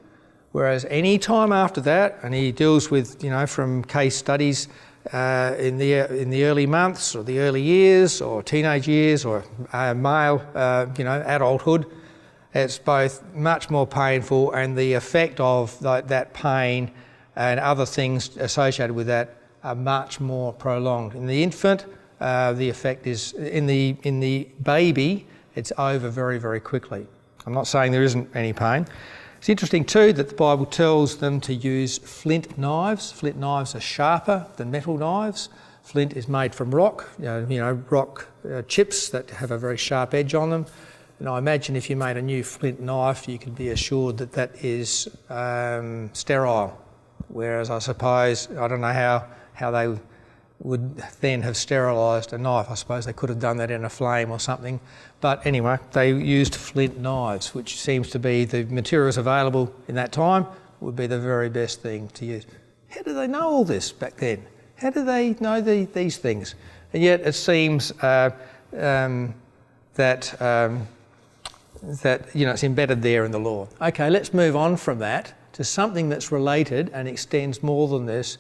Whereas any time after that, and he deals with, from case studies in the early months or the early years or teenage years or male, adulthood, it's both much more painful, and the effect of that pain and other things associated with that are much more prolonged. In the infant, the effect is, in the baby, it's over very, very quickly. I'm not saying there isn't any pain. It's interesting too that the Bible tells them to use flint knives. Flint knives are sharper than metal knives. Flint is made from rock, rock chips that have a very sharp edge on them. And I imagine if you made a new flint knife, you could be assured that that is sterile. Whereas I suppose, I don't know how they would then have sterilised a knife. I suppose they could have done that in a flame or something. But anyway, they used flint knives, which seems to be the materials available in that time would be the very best thing to use. How do they know all this back then? How do they know these things? And yet it seems that that, it's embedded there in the law. Okay, let's move on from that to something that's related and extends more than this.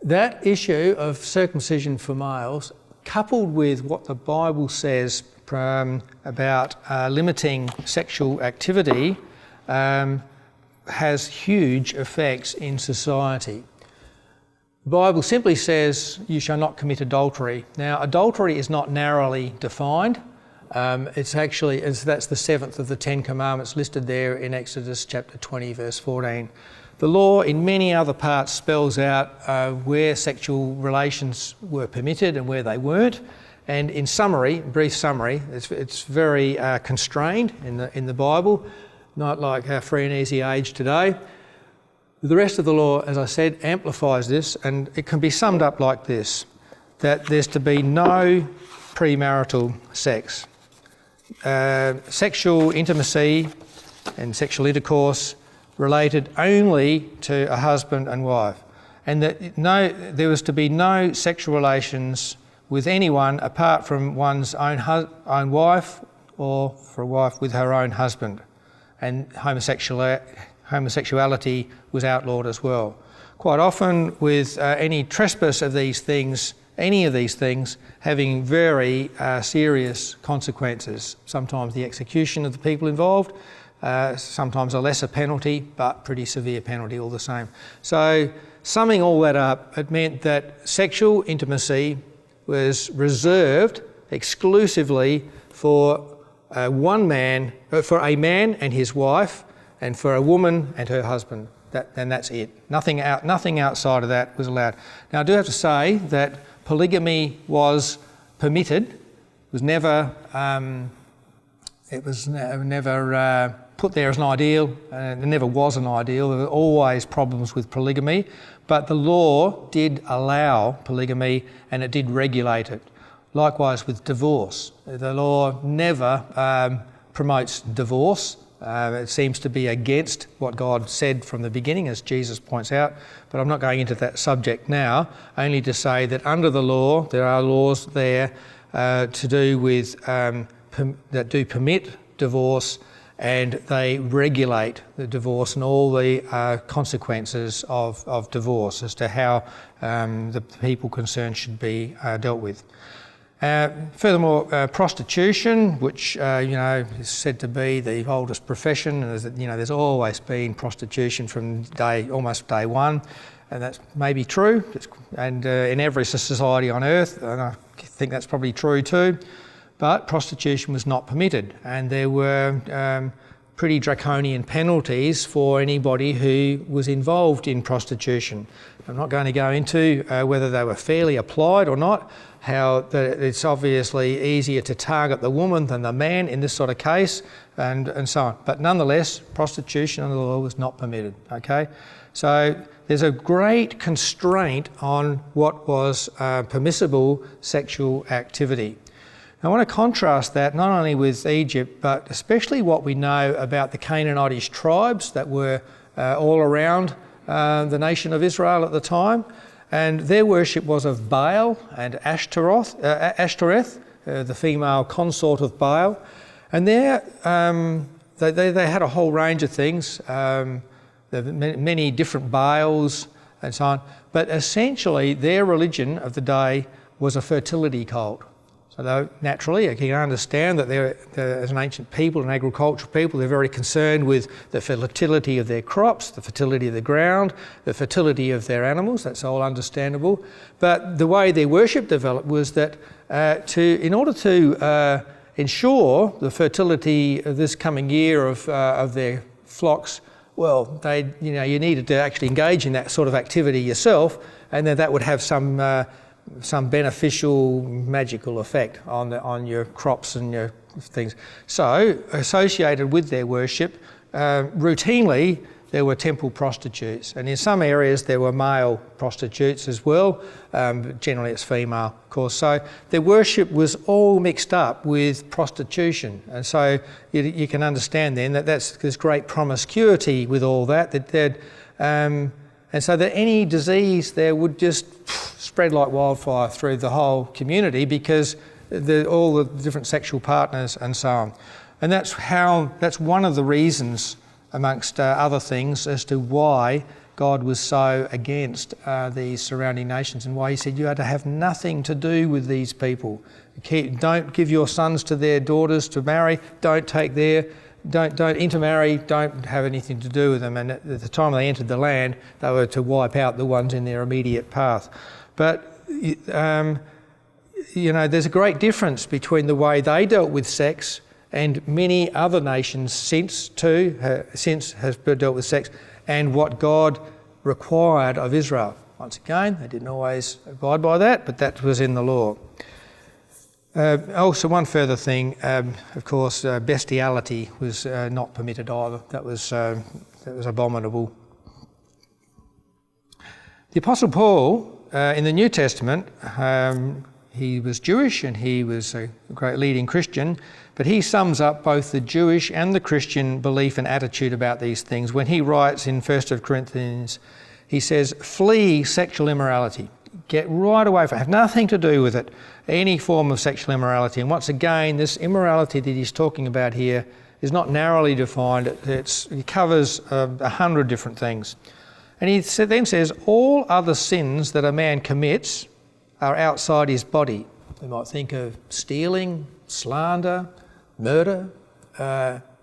That issue of circumcision for males, coupled with what the Bible says about limiting sexual activity, has huge effects in society. The Bible simply says you shall not commit adultery. Now, adultery is not narrowly defined. That's the 7th of the 10 Commandments listed there in Exodus chapter 20, verse 14. The law in many other parts spells out where sexual relations were permitted and where they weren't. And in summary, brief summary, it's very constrained in the Bible, not like our free and easy age today. The rest of the law, as I said, amplifies this, and it can be summed up like this, that there's to be no premarital sex. Sexual intimacy and sexual intercourse related only to a husband and wife, and that there was to be no sexual relations with anyone apart from one's own wife, or for a wife with her own husband, and homosexuality was outlawed as well. Quite often with any trespass of these things, any of these things, having very serious consequences. Sometimes the execution of the people involved, sometimes a lesser penalty, but pretty severe penalty all the same. So summing all that up, it meant that sexual intimacy was reserved exclusively for one man, for a man and his wife, and for a woman and her husband. And that's it. Nothing outside of that was allowed. Now, I do have to say that polygamy was permitted. Was never put there as an ideal. There never was an ideal. There were always problems with polygamy, but the law did allow polygamy and it did regulate it. Likewise with divorce. The law never promotes divorce. It seems to be against what God said from the beginning, as Jesus points out, but I'm not going into that subject now, only to say that under the law there are laws there to do with that do permit divorce, and they regulate the divorce and all the consequences of divorce as to how the people concerned should be dealt with. Furthermore, prostitution, which is said to be the oldest profession, and there's always been prostitution from almost day one, and that's maybe true. And in every society on earth, and I think that's probably true too. But prostitution was not permitted, and there were pretty draconian penalties for anybody who was involved in prostitution. I'm not going to go into whether they were fairly applied or not, how it's obviously easier to target the woman than the man in this sort of case, and so on. But nonetheless, prostitution under the law was not permitted, okay? So there's a great constraint on what was permissible sexual activity. I want to contrast that not only with Egypt, but especially what we know about the Canaanitish tribes that were all around the nation of Israel at the time. And their worship was of Baal and Ashtoreth, the female consort of Baal. And there they had a whole range of things, many different Baals and so on. But essentially their religion of the day was a fertility cult. So naturally, you can understand that as an ancient people, an agricultural people, they're very concerned with the fertility of their crops, the fertility of the ground, the fertility of their animals. That's all understandable. But the way their worship developed was that in order to ensure the fertility of this coming year of their flocks, well, you needed to actually engage in that sort of activity yourself, and then that would have some beneficial magical effect on your crops and your things. So associated with their worship, routinely there were temple prostitutes, and in some areas there were male prostitutes as well, but generally it's female, of course. So their worship was all mixed up with prostitution, and so you can understand then that there's great promiscuity with all that. And so that any disease there would just spread like wildfire through the whole community because all the different sexual partners and so on. And that's one of the reasons, amongst other things, as to why God was so against these surrounding nations, and why he said you are to have nothing to do with these people. Don't give your sons to their daughters to marry, don't intermarry, don't have anything to do with them. And at the time they entered the land, they were to wipe out the ones in their immediate path. But there's a great difference between the way they dealt with sex and many other nations since has dealt with sex, and what God required of Israel. Once again, they didn't always abide by that, but that was in the law. Also, one further thing, of course, bestiality was not permitted either. That was abominable. The Apostle Paul, in the New Testament, he was Jewish and he was a great leading Christian, but he sums up both the Jewish and the Christian belief and attitude about these things. When he writes in 1 Corinthians, he says, flee sexual immorality. Get right away from it. Have nothing to do with it. Any form of sexual immorality. And once again, this immorality that he's talking about here is not narrowly defined. It covers 100 different things. And he then says, all other sins that a man commits are outside his body. We might think of stealing, slander, murder,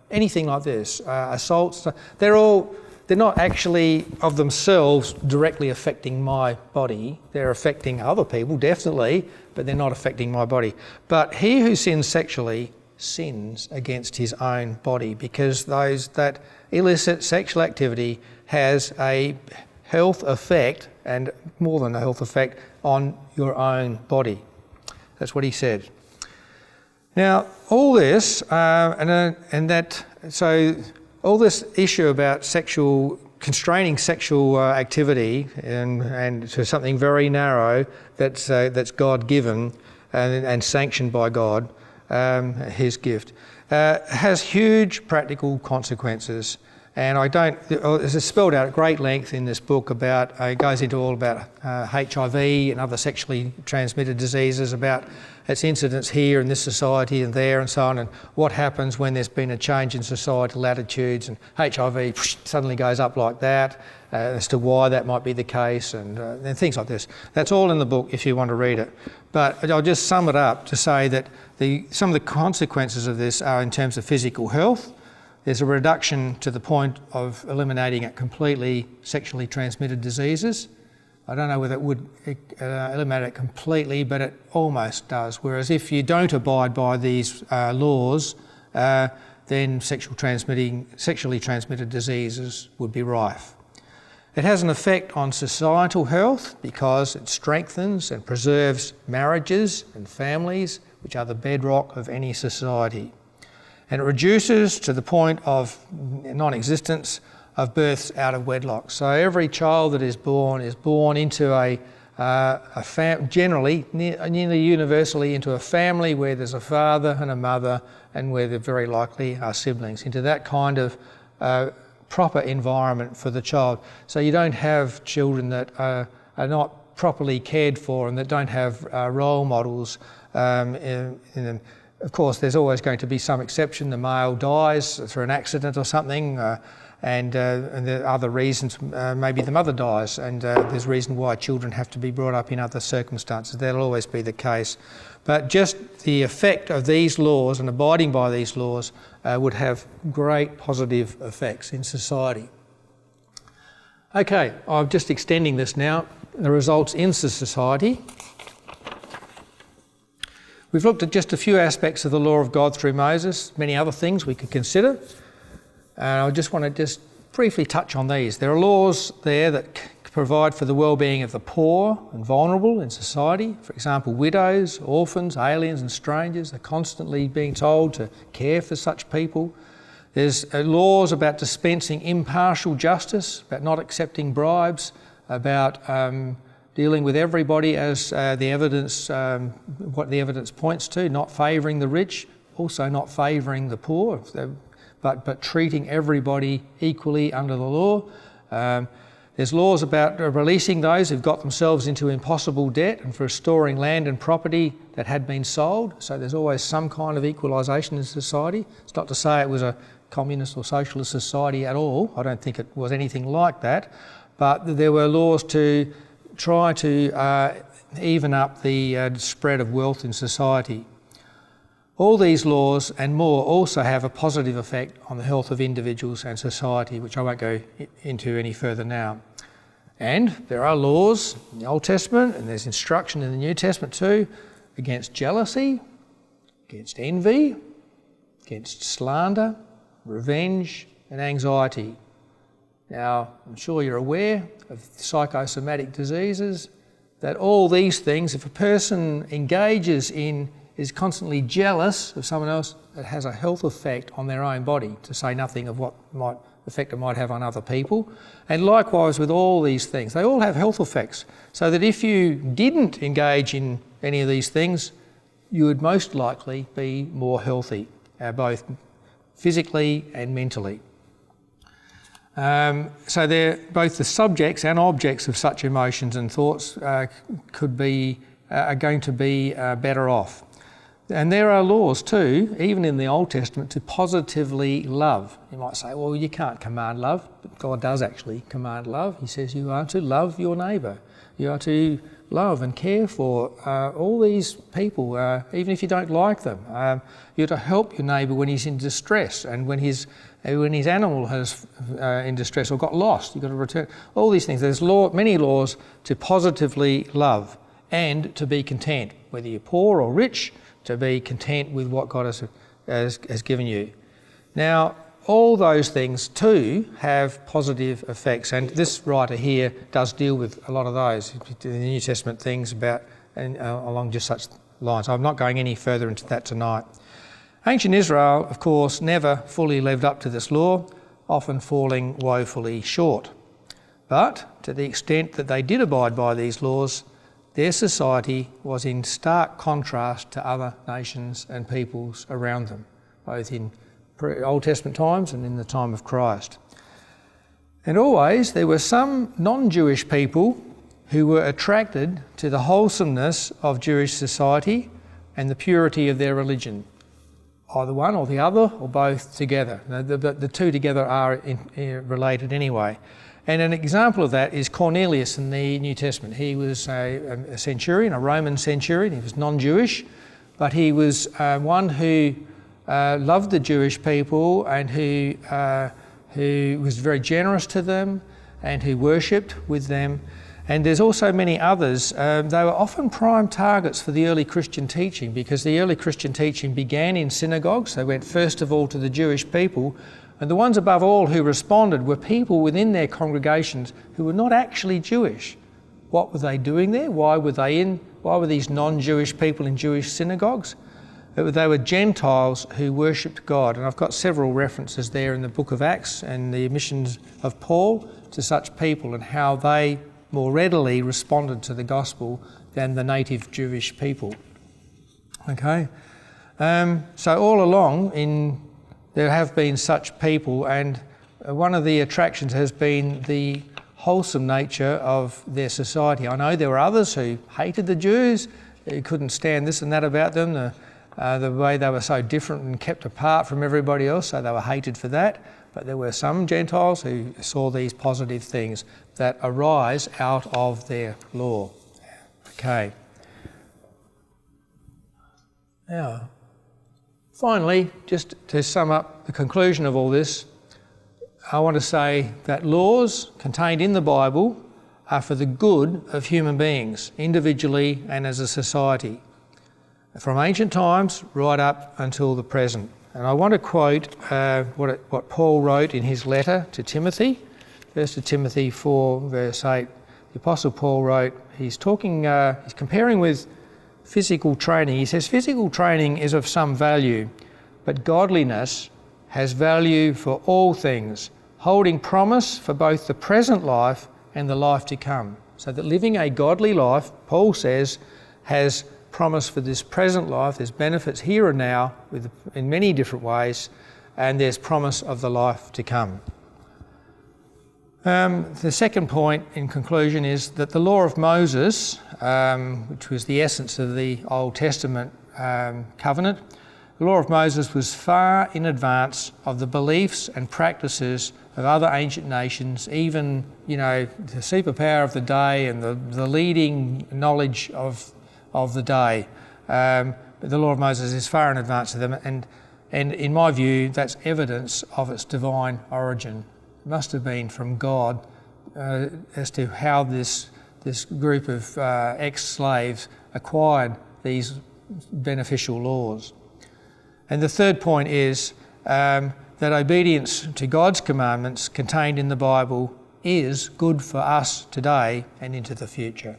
anything like this, assaults. They're not actually of themselves directly affecting my body. They're affecting other people, definitely, but they're not affecting my body. But he who sins sexually sins against his own body, because that illicit sexual activity has a health effect, and more than a health effect, on your own body. That's what he said. Now, all this, all this issue about constraining sexual activity and to something very narrow that's God-given and sanctioned by God, his gift, has huge practical consequences. And it's spelled out at great length in this book about, it goes into all about HIV and other sexually transmitted diseases, about its incidence here in this society and there and so on, and what happens when there's been a change in societal attitudes and HIV suddenly goes up like that, as to why that might be the case, and things like this. That's all in the book if you want to read it. But I'll just sum it up to say that some of the consequences of this are in terms of physical health. There's a reduction to the point of eliminating it completely, sexually transmitted diseases. I don't know whether it would eliminate it completely, but it almost does. Whereas if you don't abide by these laws, then sexually transmitted diseases would be rife. It has an effect on societal health because it strengthens and preserves marriages and families, which are the bedrock of any society. And it reduces to the point of non-existence of births out of wedlock. So every child that is born into generally, nearly universally, into a family where there's a father and a mother, and where there very likely are siblings, into that kind of proper environment for the child. So you don't have children that are not properly cared for and that don't have role models in them. Of course, there's always going to be some exception. The male dies through an accident or something, and there are other reasons. Maybe the mother dies, and there's reason why children have to be brought up in other circumstances. That'll always be the case. But just the effect of these laws and abiding by these laws would have great positive effects in society. Okay, I'm just extending this now. The results in society. We've looked at just a few aspects of the law of God through Moses, many other things we could consider. And I just want to just briefly touch on these. There are laws there that provide for the well-being of the poor and vulnerable in society. For example, widows, orphans, aliens and strangers are constantly being told to care for such people. There's laws about dispensing impartial justice, about not accepting bribes, about dealing with everybody as what the evidence points to, not favouring the rich, also not favouring the poor, but treating everybody equally under the law. There's laws about releasing those who've got themselves into impossible debt and for restoring land and property that had been sold. So there's always some kind of equalisation in society. It's not to say it was a communist or socialist society at all. I don't think it was anything like that. But there were laws to try to even up the spread of wealth in society. All these laws and more also have a positive effect on the health of individuals and society, which I won't go into any further now. And there are laws in the Old Testament, and there's instruction in the New Testament too, against jealousy, against envy, against slander, revenge and anxiety. Now, I'm sure you're aware of psychosomatic diseases, that all these things, if a person is constantly jealous of someone else, it has a health effect on their own body, to say nothing of what effect it might have on other people. And likewise with all these things, they all have health effects. So that if you didn't engage in any of these things, you would most likely be more healthy, both physically and mentally. So they're both the subjects and objects of such emotions and thoughts are going to be better off. And there are laws too, even in the Old Testament, to positively love. You might say, well, you can't command love, but God does actually command love. He says you are to love your neighbour. You are to love and care for all these people, even if you don't like them. You're to help your neighbour when he's in distress, and when his animal is in distress or got lost, you've got to return. All these things. There's many laws to positively love and to be content, whether you're poor or rich, to be content with what God has given you. Now, all those things too have positive effects, and this writer here does deal with a lot of those, the New Testament things about along just such lines. I'm not going any further into that tonight. Ancient Israel, of course, never fully lived up to this law, often falling woefully short. But to the extent that they did abide by these laws, their society was in stark contrast to other nations and peoples around them, both in Old Testament times and in the time of Christ. And always there were some non-Jewish people who were attracted to the wholesomeness of Jewish society and the purity of their religion, either one or the other or both together. The two together are related anyway. And an example of that is Cornelius in the New Testament. He was a centurion, a Roman centurion. He was non-Jewish, but he was one who loved the Jewish people and who was very generous to them and who worshipped with them. And there's also many others. They were often prime targets for the early Christian teaching, because the early Christian teaching began in synagogues. They went first of all to the Jewish people, and the ones above all who responded were people within their congregations who were not actually Jewish. What were they doing there? Why were these non-Jewish people in Jewish synagogues? They were Gentiles who worshipped God. And I've got several references there in the book of Acts and the missions of Paul to such people and how they more readily responded to the gospel than the native Jewish people. Okay? So all along there have been such people, and one of the attractions has been the wholesome nature of their society. I know there were others who hated the Jews, who couldn't stand this and that about them, the way they were so different and kept apart from everybody else, so they were hated for that. But there were some Gentiles who saw these positive things that arise out of their law. Okay. Now, finally, just to sum up the conclusion of all this, I want to say that laws contained in the Bible are for the good of human beings, individually and as a society, from ancient times right up until the present. And I want to quote what Paul wrote in his letter to Timothy, 1 Timothy 4, verse 8. The Apostle Paul wrote, he's comparing with physical training. He says, physical training is of some value, but godliness has value for all things, holding promise for both the present life and the life to come. So that living a godly life, Paul says, has promise for this present life. There's benefits here and now in many different ways, and there's promise of the life to come. The second point in conclusion is that the law of Moses, which was the essence of the Old Testament covenant, the law of Moses was far in advance of the beliefs and practices of other ancient nations, even, the superpower of the day and the leading knowledge of the day. But the law of Moses is far in advance of them, and in my view, that's evidence of its divine origin. It must have been from God as to how this group of ex-slaves acquired these beneficial laws. And the third point is that obedience to God's commandments contained in the Bible is good for us today and into the future.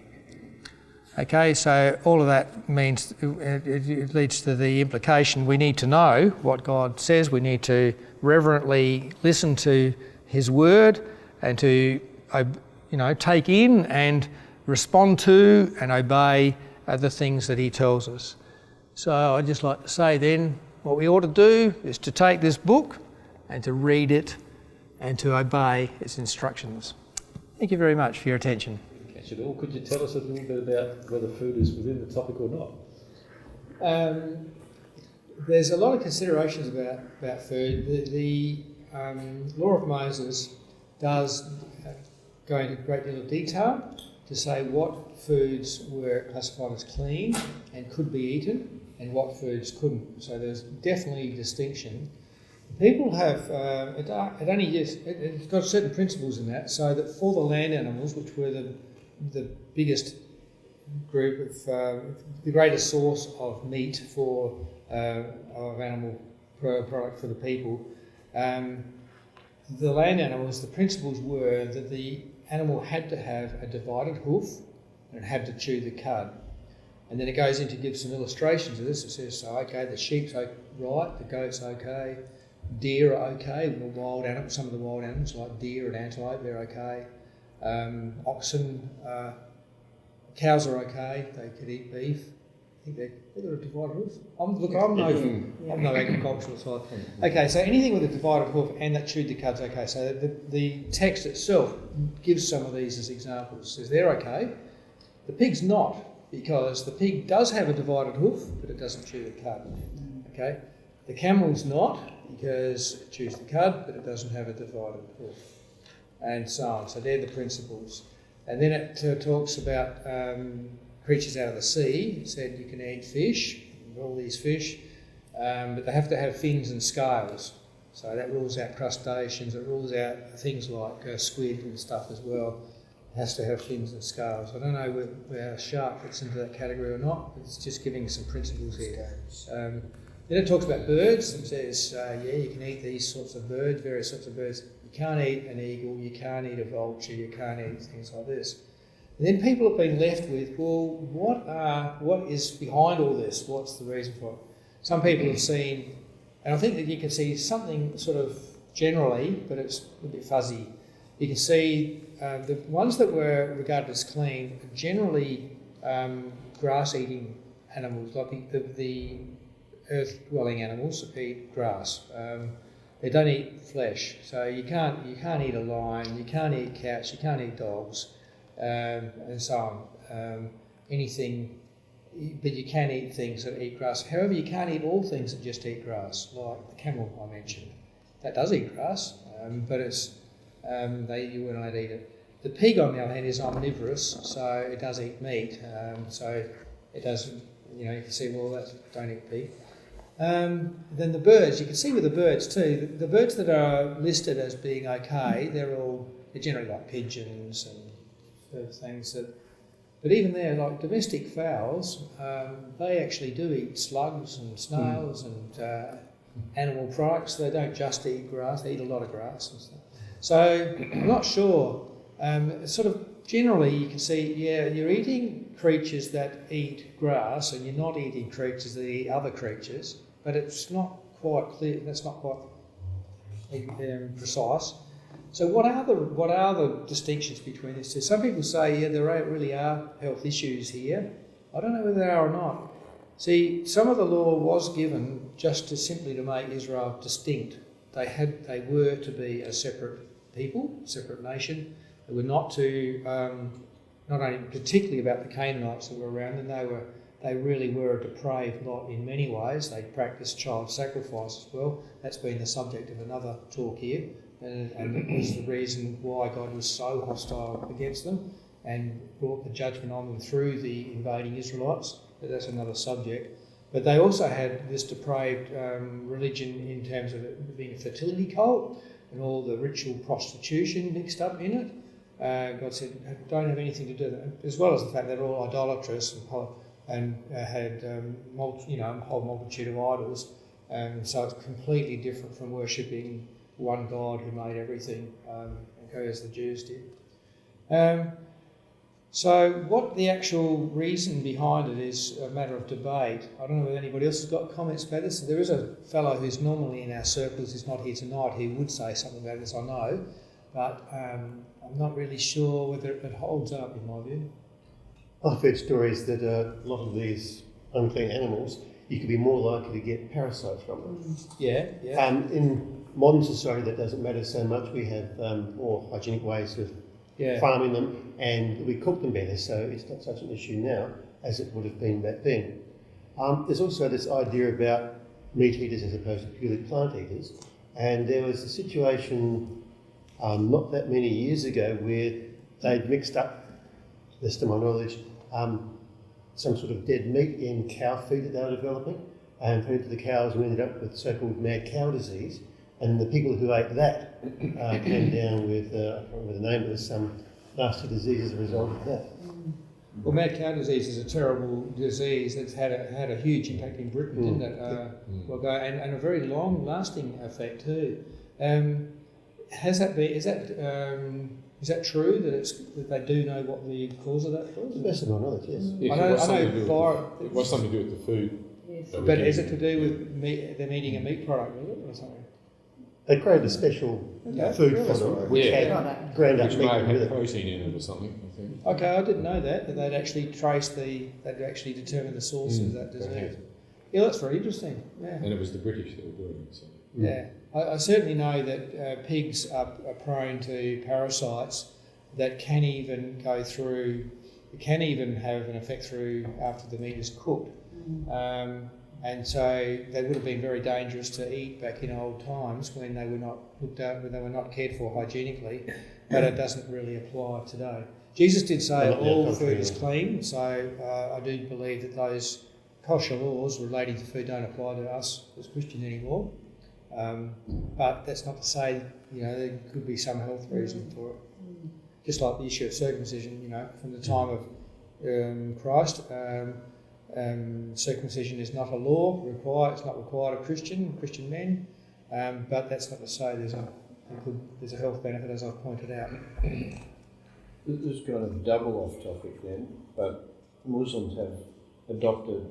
Okay, so all of that means it leads to the implication we need to know what God says. We need to reverently listen to His word and to, take in and respond to and obey the things that He tells us. So I'd just like to say then, what we ought to do is to take this book and to read it and to obey its instructions. Thank you very much for your attention. Catch it all. Could you tell us a little bit about whether food is within the topic or not? There's a lot of considerations about food. The law of Moses does go into a great deal of detail to say what foods were classified as clean and could be eaten and what foods couldn't. So there's definitely distinction. People have, it's got certain principles in that, so that for the land animals, which were the biggest group of, the greatest source of meat of animal product for the people, the land animals, the principles were that the animal had to have a divided hoof and it had to chew the cud. And then it goes in to give some illustrations of this. It says, the sheep's right, the goat's okay, deer are okay, some of the wild animals like deer and antelope, they're okay. Oxen, cows are okay, they could eat beef. I think they've got a divided hoof. I'm no agricultural side. Okay, so anything with a divided hoof and that chewed the cud's okay. So the text itself gives some of these as examples. It says they're okay. The pig's not, because the pig does have a divided hoof, but it doesn't chew the cud. Okay, the camel's not, because it chews the cud, but it doesn't have a divided hoof, and so on. So they're the principles. And then it talks about creatures out of the sea. It said you can eat fish, all these fish, but they have to have fins and scales. So that rules out crustaceans. It rules out things like squid and stuff as well. It has to have fins and scales. I don't know whether a shark fits into that category or not. It's just giving some principles here. Then it talks about birds. It says, you can eat these sorts of birds, various sorts of birds. You can't eat an eagle, you can't eat a vulture, you can't eat things like this. And then people have been left with, well, what is behind all this? What's the reason for it? Some people have seen, and I think that you can see something sort of generally, but it's a bit fuzzy. You can see the ones that were regarded as clean are generally grass-eating animals, like the earth-dwelling animals that eat grass. They don't eat flesh, so you can't eat a lion, you can't eat cats, you can't eat dogs, and so on. Anything, but you can eat things that eat grass. However, you can't eat all things that just eat grass, like the camel I mentioned. That does eat grass, but it's you will not eat it. The pig, on the other hand, is omnivorous, so it does eat meat. So it does, you can see, well, don't eat pig. Then the birds, you can see with the birds too, the birds that are listed as being okay, they're generally like pigeons and things that, but even there, like domestic fowls, they actually do eat slugs and snails and animal products. They don't just eat grass, they eat a lot of grass and stuff. So I'm not sure, sort of generally you can see, you're eating creatures that eat grass and you're not eating creatures that eat other creatures, but it's not quite clear, that's not quite precise. So what are the distinctions between these two? Some people say, there really are health issues here. I don't know whether they are or not. See, some of the law was given just simply to make Israel distinct. They were to be a separate people, separate nation. They were not to, not only particularly about the Canaanites that were around them, they really were a depraved lot in many ways. They practiced child sacrifice as well. That's been the subject of another talk here, and it was the reason why God was so hostile against them and brought the judgment on them through the invading Israelites. But that's another subject. But they also had this depraved religion in terms of it being a fertility cult and all the ritual prostitution mixed up in it. God said, don't have anything to do with it, as well as the fact that they're all idolatrous and had a whole multitude of idols. So it's completely different from worshipping one God who made everything, as the Jews did. So what the actual reason behind it is a matter of debate. I don't know whether anybody else has got comments about this. There is a fellow who's normally in our circles, who's not here tonight, who would say something about this, I know, but I'm not really sure whether it holds up in my view. I've heard stories that a lot of these unclean animals, you could be more likely to get parasites from them. Yeah. In modern society, that doesn't matter so much. We have more hygienic ways of farming them, and we cook them better, so it's not such an issue now as it would have been back then. There's also this idea about meat eaters as opposed to purely plant eaters, and there was a situation not that many years ago where they'd mixed up, best to my knowledge, some sort of dead meat in cow feed that they were developing, and fed it to the cows, and ended up with so-called mad cow disease. And the people who ate that came down with, I can't remember the name, but some nasty disease as a result of that. Well, mad cow disease is a terrible disease that's had a huge impact in Britain, didn't it? And a very long-lasting effect too. Is that true that they do know what the cause of that was? To the best of my knowledge, yes. It was something to do with the food. Yes. But is it to do with them eating a meat product, or something? They created a special food for them, which had ground up Which meat may have with had it. protein in it or something, I think. Okay, I didn't know that they'd actually determine the source of that disease. Yeah, that's very interesting. Yeah. And it was the British that were doing it. So. Yeah, I certainly know that pigs are prone to parasites that can even have an effect through after the meat is cooked. And so they would have been very dangerous to eat back in old times when they were not looked at, when they were not cared for hygienically, but it doesn't really apply today. Jesus did say all food is clean, so I do believe that those kosher laws relating to food don't apply to us as Christians anymore. But that's not to say, there could be some health reason for it. Just like the issue of circumcision, from the time of Christ, circumcision is not a law it's not required of Christian men, but that's not to say there's a health benefit, as I've pointed out. This is kind of double off topic then, but Muslims have adopted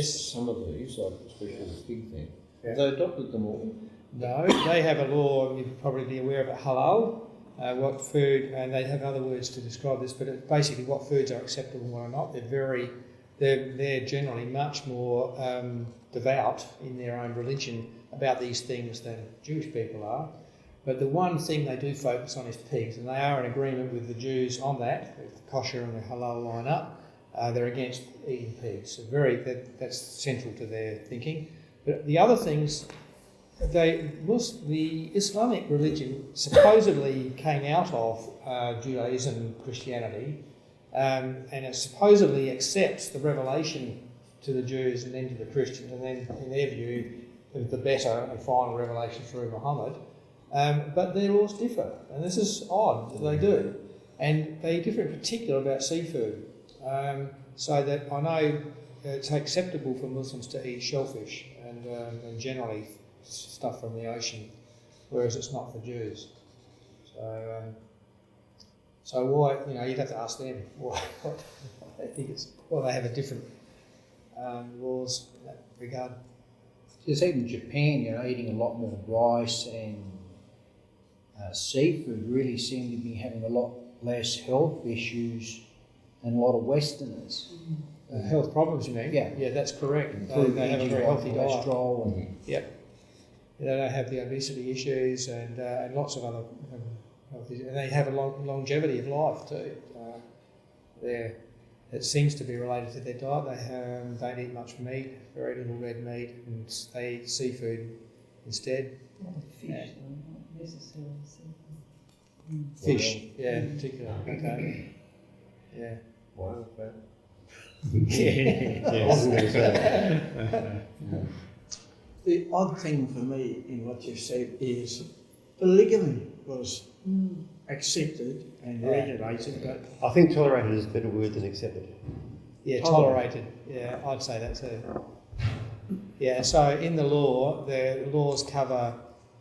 some of these, like especially the pig thing. Yeah. Have they adopted them all? No, they have a law, you'll probably be aware of it, halal, what food, and they have other words to describe this, but it's basically what foods are acceptable and what are not. They're generally much more devout in their own religion about these things than Jewish people are. But the one thing they do focus on is pigs, and they are in agreement with the Jews on that. If the kosher and the halal line up, they're against eating pigs. So that's central to their thinking. But the other things, the Islamic religion supposedly came out of Judaism and Christianity, and it supposedly accepts the revelation to the Jews and then to the Christians, and then, in their view, the better and final revelation through Muhammad. But their laws differ, and this is odd that they do. And they differ in particular about seafood, so that I know it's acceptable for Muslims to eat shellfish and generally stuff from the ocean, whereas it's not for Jews. So why, you'd have to ask them why they have a different laws in that regard. Just even Japan, eating a lot more rice and seafood really seem to be having a lot less health issues than a lot of Westerners. Health problems, you mean? Yeah. That's correct. Including They have a very healthy diet. cholesterol and Yep. They don't have the obesity issues and lots of other and they have a longevity of life too. It seems to be related to their diet. They don't eat much meat, very little red meat, and they eat seafood instead. Fish, not necessarily seafood. Fish, yeah, in particular. Okay. Yeah. Wow, that. I wasn't going to say that. The odd thing for me in what you've said is polygamy was accepted and regulated, but I think tolerated is a better word than accepted. Yeah, tolerated. Yeah, I'd say that too. Yeah, so in the laws cover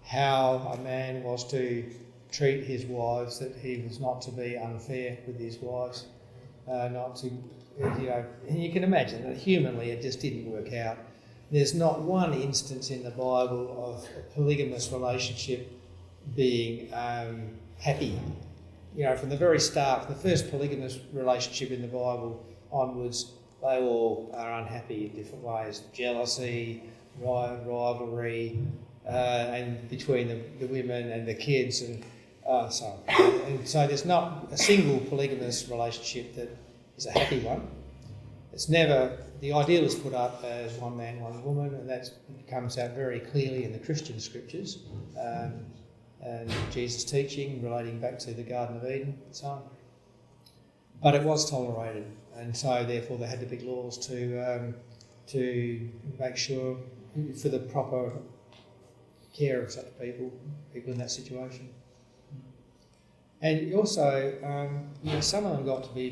how a man was to treat his wives, that he was not to be unfair with his wives, not to, and you can imagine that humanly it just didn't work out. There's not one instance in the Bible of a polygamous relationship being happy. From the very start, the first polygamous relationship in the Bible onwards, they all are unhappy in different ways. Jealousy, rivalry, and between the women and the kids, and so there's not a single polygamous relationship that is a happy one. It's never, the ideal is put up as one man, one woman, and that comes out very clearly in the Christian scriptures, and Jesus' teaching relating back to the Garden of Eden and so on. But it was tolerated, and so therefore they had the big laws to make sure for the proper care of such people in that situation. And also, some of them got to be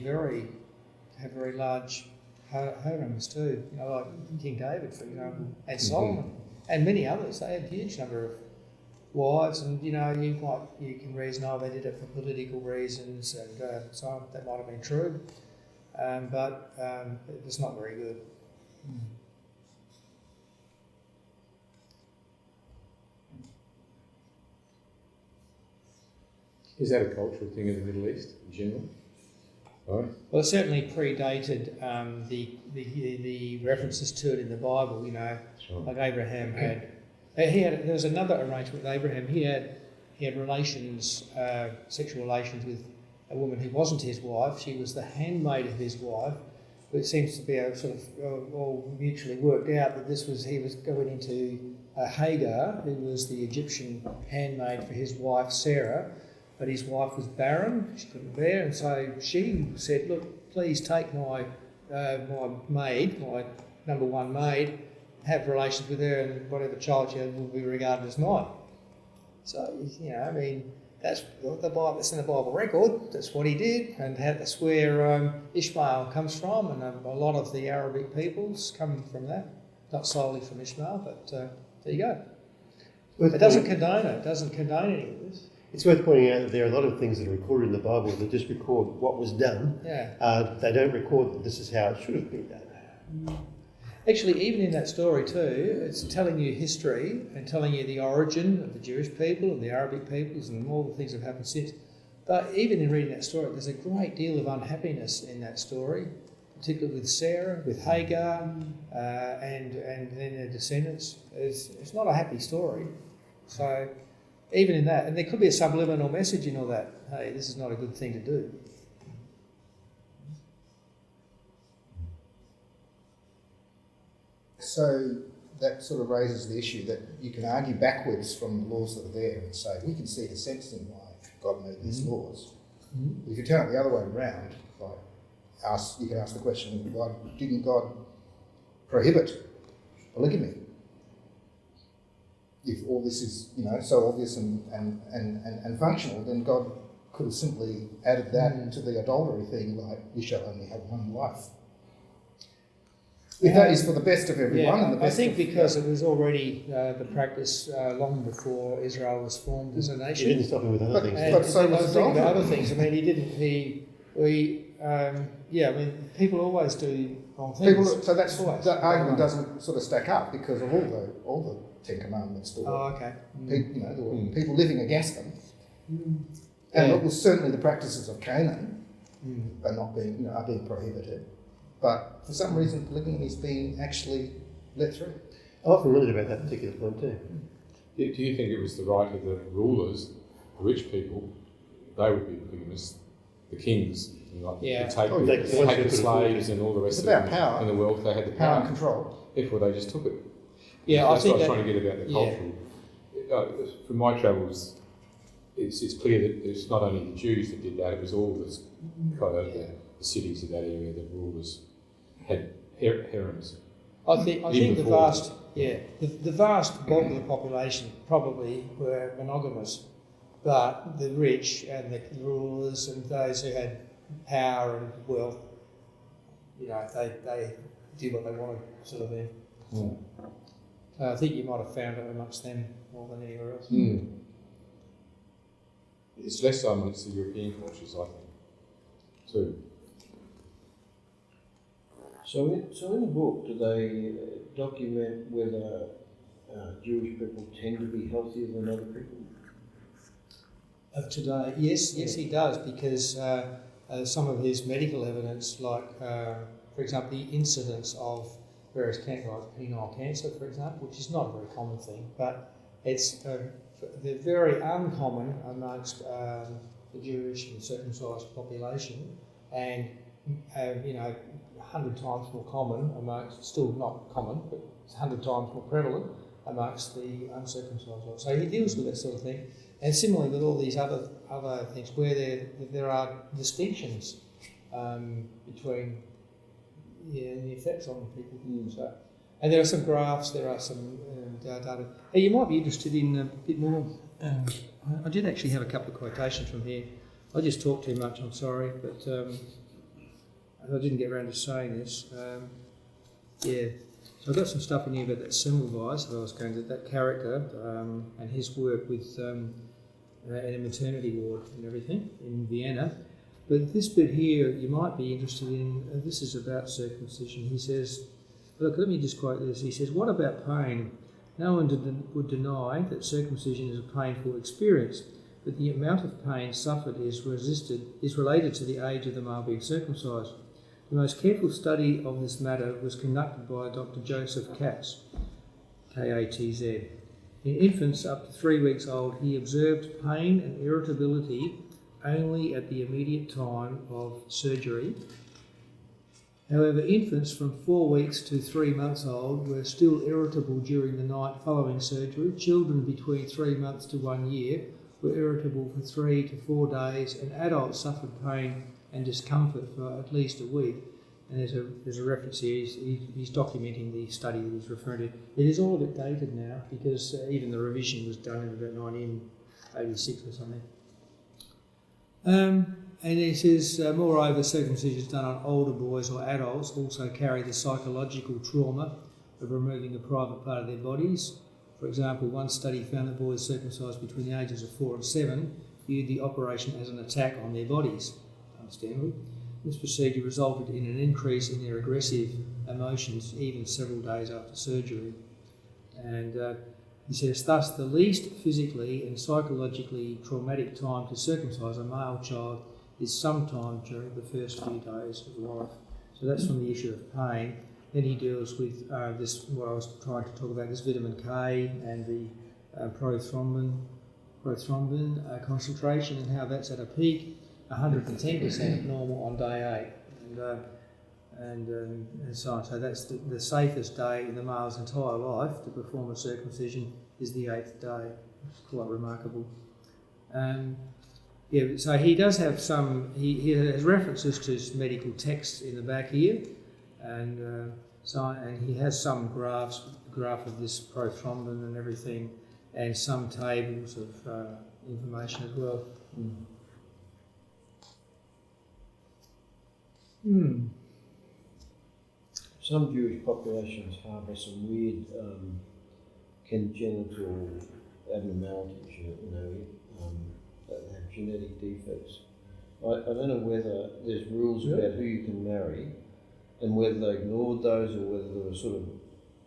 have very large harems too, like King David, for example, and Solomon, and many others. They had a huge number of wives, and you can reason, they did it for political reasons, and so on. That might have been true, but it was not very good. Is that a cultural thing in the Middle East in general? Right. Well, it certainly predated the references to it in the Bible. Like Abraham had. There was another arrangement with Abraham. He had relations, sexual relations with a woman who wasn't his wife. She was the handmaid of his wife. But it seems to be a sort of all mutually worked out that he was going into Hagar, who was the Egyptian handmaid for his wife Sarah. But his wife was barren; she couldn't bear, and so she said, "Look, please take my maid, my number one maid, have relations with her, and whatever child she had will be regarded as mine." So, that's what the Bible. It's in the Bible record. That's what he did, and that's where Ishmael comes from, and a lot of the Arabic peoples come from that. Not solely from Ishmael, but there you go. It doesn't condone it. It doesn't condone any of this. It's worth pointing out that there are a lot of things that are recorded in the Bible that just record what was done. Yeah. They don't record that this is how it should have been done. Actually, even in that story too, it's telling you history and telling you the origin of the Jewish people and the Arabic peoples and all the things that have happened since. But even in reading that story, there's a great deal of unhappiness in that story, particularly with Sarah, with Hagar, and then their descendants. It's not a happy story. So even in that, and there could be a subliminal message in all that. Hey, this is not a good thing to do. So that sort of raises the issue that you can argue backwards from the laws that are there and say, we can see the sense in why God made these laws. Mm-hmm. If you turn it the other way around, you can ask the question, why didn't God prohibit polygamy? If all this is, so obvious and functional, then God could have simply added that to the adultery thing, like, you shall only have one wife. If that is for the best of everyone, and the best. I think because it was already the practice long before Israel was formed as a nation. He didn't stop him with other things. But so was the other things. I mean, people always do wrong things. So that argument doesn't sort of stack up because of all the Ten Commandments. People living against them, and it was certainly the practices of Canaan are not being are being prohibited. But for some reason, polygamy is being actually let through. I often wondered about that particular point too. Do you think it was the right of the rulers, the rich people, they would be the bigamists, the kings, and like Yeah. take the slaves and all the rest It's of about it power. and the wealth. They had the Power power. and control. Therefore, they just took it. Yeah, That's I think what I was that, trying to get about the cultural. For my travels, it's clear that it's not only the Jews that did that; it was all the cities of that area, the rulers had harems. I think the vast bulk of the population probably were monogamous, but the rich and the rulers and those who had power and wealth, they did what they wanted, sort of thing. Mm. So I think you might have found it amongst them more than anywhere else. Mm. It's less so amongst the European cultures, I think, too. So in the book, do they document whether Jewish people tend to be healthier than other people? Of today, yes, he does, because some of his medical evidence, like, for example, the incidence of various cancers, like penile cancer, for example, which is not a very common thing, but it's they're very uncommon amongst the Jewish and circumcised population, and 100 times more common amongst, still not common, but it's 100 times more prevalent amongst the uncircumcised ones. So he deals with that sort of thing. And similarly with all these other things where there are distinctions between the effects on people. So, and there are some graphs, there are some data. Hey, you might be interested in a bit more. I did actually have a couple of quotations from here. I just talked too much, I'm sorry, but I didn't get around to saying this. So I've got some stuff in here about that Semmelweis, that I was going to, that character, and his work with in a maternity ward and everything in Vienna. But this bit here you might be interested in, this is about circumcision. He says, look, let me just quote this. He says, what about pain? No one would deny that circumcision is a painful experience, but the amount of pain suffered is related to the age of the male being circumcised. The most careful study of this matter was conducted by Dr. Joseph Katz, K-A-T-Z. In infants up to 3 weeks old, he observed pain and irritability only at the immediate time of surgery. However, infants from 4 weeks to 3 months old were still irritable during the night following surgery. Children between 3 months to 1 year were irritable for 3 to 4 days, and adults suffered pain and discomfort for at least a week. And there's a reference here, he's documenting the study that he's referring to. It is all a bit dated now, because even the revision was done in about 1986 or something. And he says, moreover, circumcisions done on older boys or adults also carry the psychological trauma of removing a private part of their bodies. For example, one study found that boys circumcised between the ages of 4 and 7 viewed the operation as an attack on their bodies. Understandably. This procedure resulted in an increase in their aggressive emotions even several days after surgery. And he says, thus the least physically and psychologically traumatic time to circumcise a male child is sometime during the first few days of life. So that's from the issue of pain. Then he deals with this, what I was trying to talk about, this vitamin K and the prothrombin concentration, and how that's at a peak. 110% normal on day 8, and so on. So that's the safest day in the male's entire life to perform a circumcision is the 8th day. It's quite remarkable. So he does have some. He has references to medical texts in the back here, and he has some graph of this prothrombin and everything, and some tables of information as well. Some Jewish populations harbour some weird congenital abnormalities, that have genetic defects. I don't know whether there's rules about who you can marry, and whether they ignored those, or whether there was sort of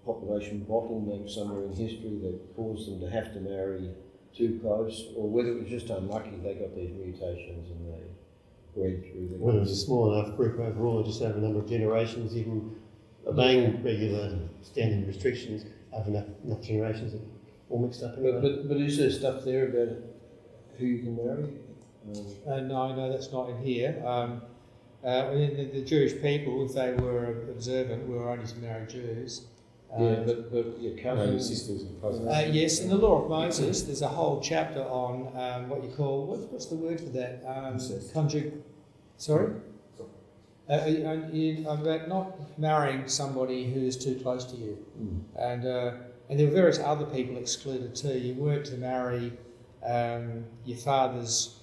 population bottleneck somewhere in history that caused them to have to marry too close, or whether it was just unlucky they got these mutations and they bred through them. Whether it was a small enough group overall, or just over a number of generations, even obeying regular standing restrictions over enough generations, that all mixed up. But is there stuff there about who you can marry? No, that's not in here. The Jewish people, if they were observant, were only to marry Jews. But your cousins, your sisters and cousins. Yes, in the Law of Moses, there's a whole chapter on what you call, what's the word for that? Sorry? About not marrying somebody who is too close to you. And there were various other people excluded too. You weren't to marry your father's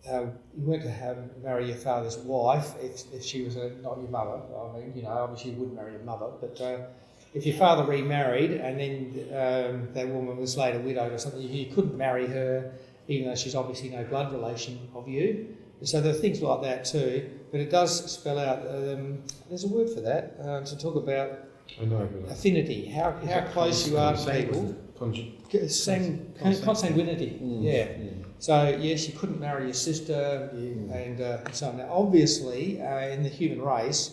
you weren't to marry your father's wife if she was not your mother. I mean, obviously you wouldn't marry your mother, but if your father remarried and then that woman was later widowed or something, you couldn't marry her, even though she's obviously no blood relation of you. So there are things like that too, but it does spell out, there's a word for that, to talk about affinity, how close you are to people. Consanguinity, yeah. So yes, you couldn't marry your sister, and so on. Now, obviously, in the human race,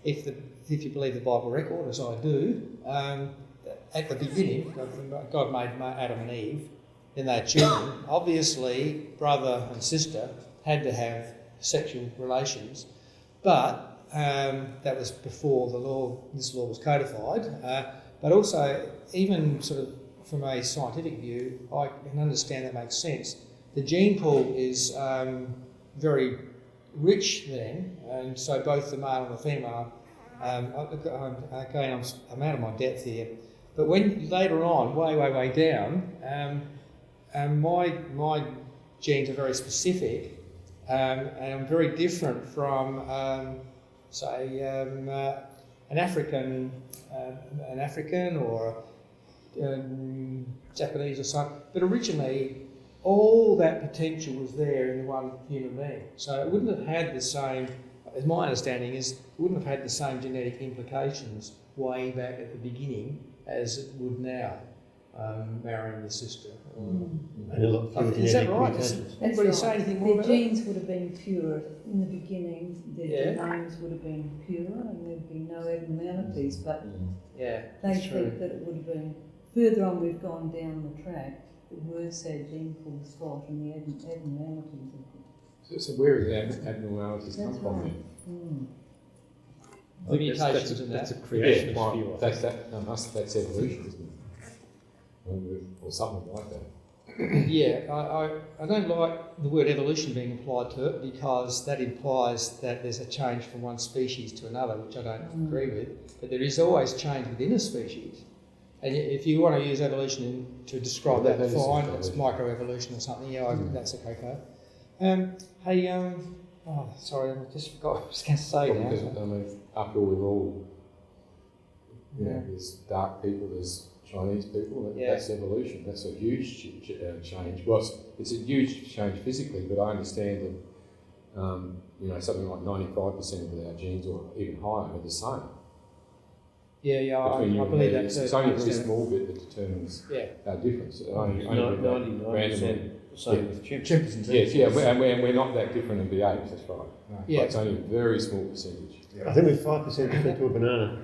if you believe the Bible record, as I do, at the beginning, God made Adam and Eve, then they had children. Obviously, brother and sister had to have sexual relations, but that was before this law was codified. But also, even sort of from a scientific view, I can understand that makes sense. The gene pool is very rich then, and so both the male and the female, I'm out of my depth here, but when later on, way down, my genes are very specific, and I'm very different from, say, an African or Japanese or something. But originally, all that potential was there in the one human being. So it wouldn't have had the same, as my understanding is, it wouldn't have had the same genetic implications way back at the beginning as it would now, marrying your sister. And a lot of Is that right? mutations. Anybody That's say right. anything more Their about that? genes would have been pure in the beginning. Their names would have been pure, and there'd be no abnormalities. But Yeah, they that's true. think that it would have been further on. We've gone down the track. The worse our gene pool spot and the abnormalities. So where is the abnormalities come from then? The mutations in that. That's a creationist Yeah, view. that's evolution, isn't it? Or something like that. Yeah, I don't like the word evolution being applied to it because that implies that there's a change from one species to another, which I don't agree with. But there is always change within a species. And if you want to use evolution to describe that, fine, it's microevolution or something, that's okay. Sorry, I just forgot what I was going to say now. Because, I mean, after all, we're all, there's dark people, there's Chinese people, that's evolution. That's a huge change. Well, it's a huge change physically, but I understand that, something like 95% of our genes or even higher are the same. I believe that too. It's only a very small bit that determines our difference. Only 99% same with chimps. And we're not that different in the apes, that's right. But it's only a very small percentage. I think we're 5% different to a banana.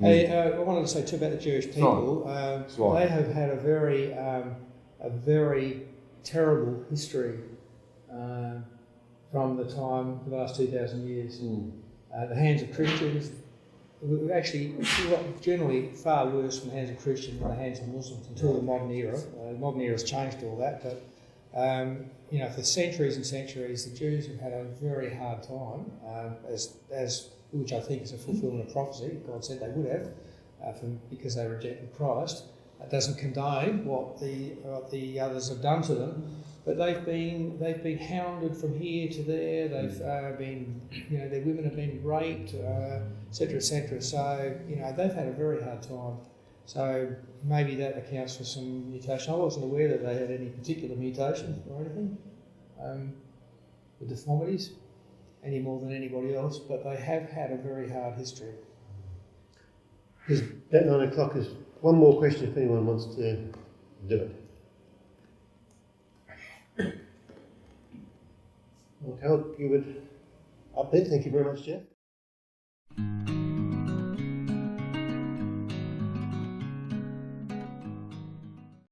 I wanted to say too about the Jewish people. They have had a very terrible history from the last 2,000 years. The hands of Christians, actually generally far worse from the hands of Christians than the hands of Muslims until the modern era. The modern era has changed all that, but for centuries and centuries, the Jews have had a very hard time, which I think is a fulfilment of prophecy. God said they would have, because they rejected Christ. It doesn't condone what the others have done to them, but they've been hounded from here to there. They've been, their women have been raped, etc., etc. So they've had a very hard time. So maybe that accounts for some mutation. I wasn't aware that they had any particular mutation or anything with deformities any more than anybody else, but they have had a very hard history. About 9 o'clock is one more question if anyone wants to do it. Okay, I'll give it up there. Thank you very much, Geoff.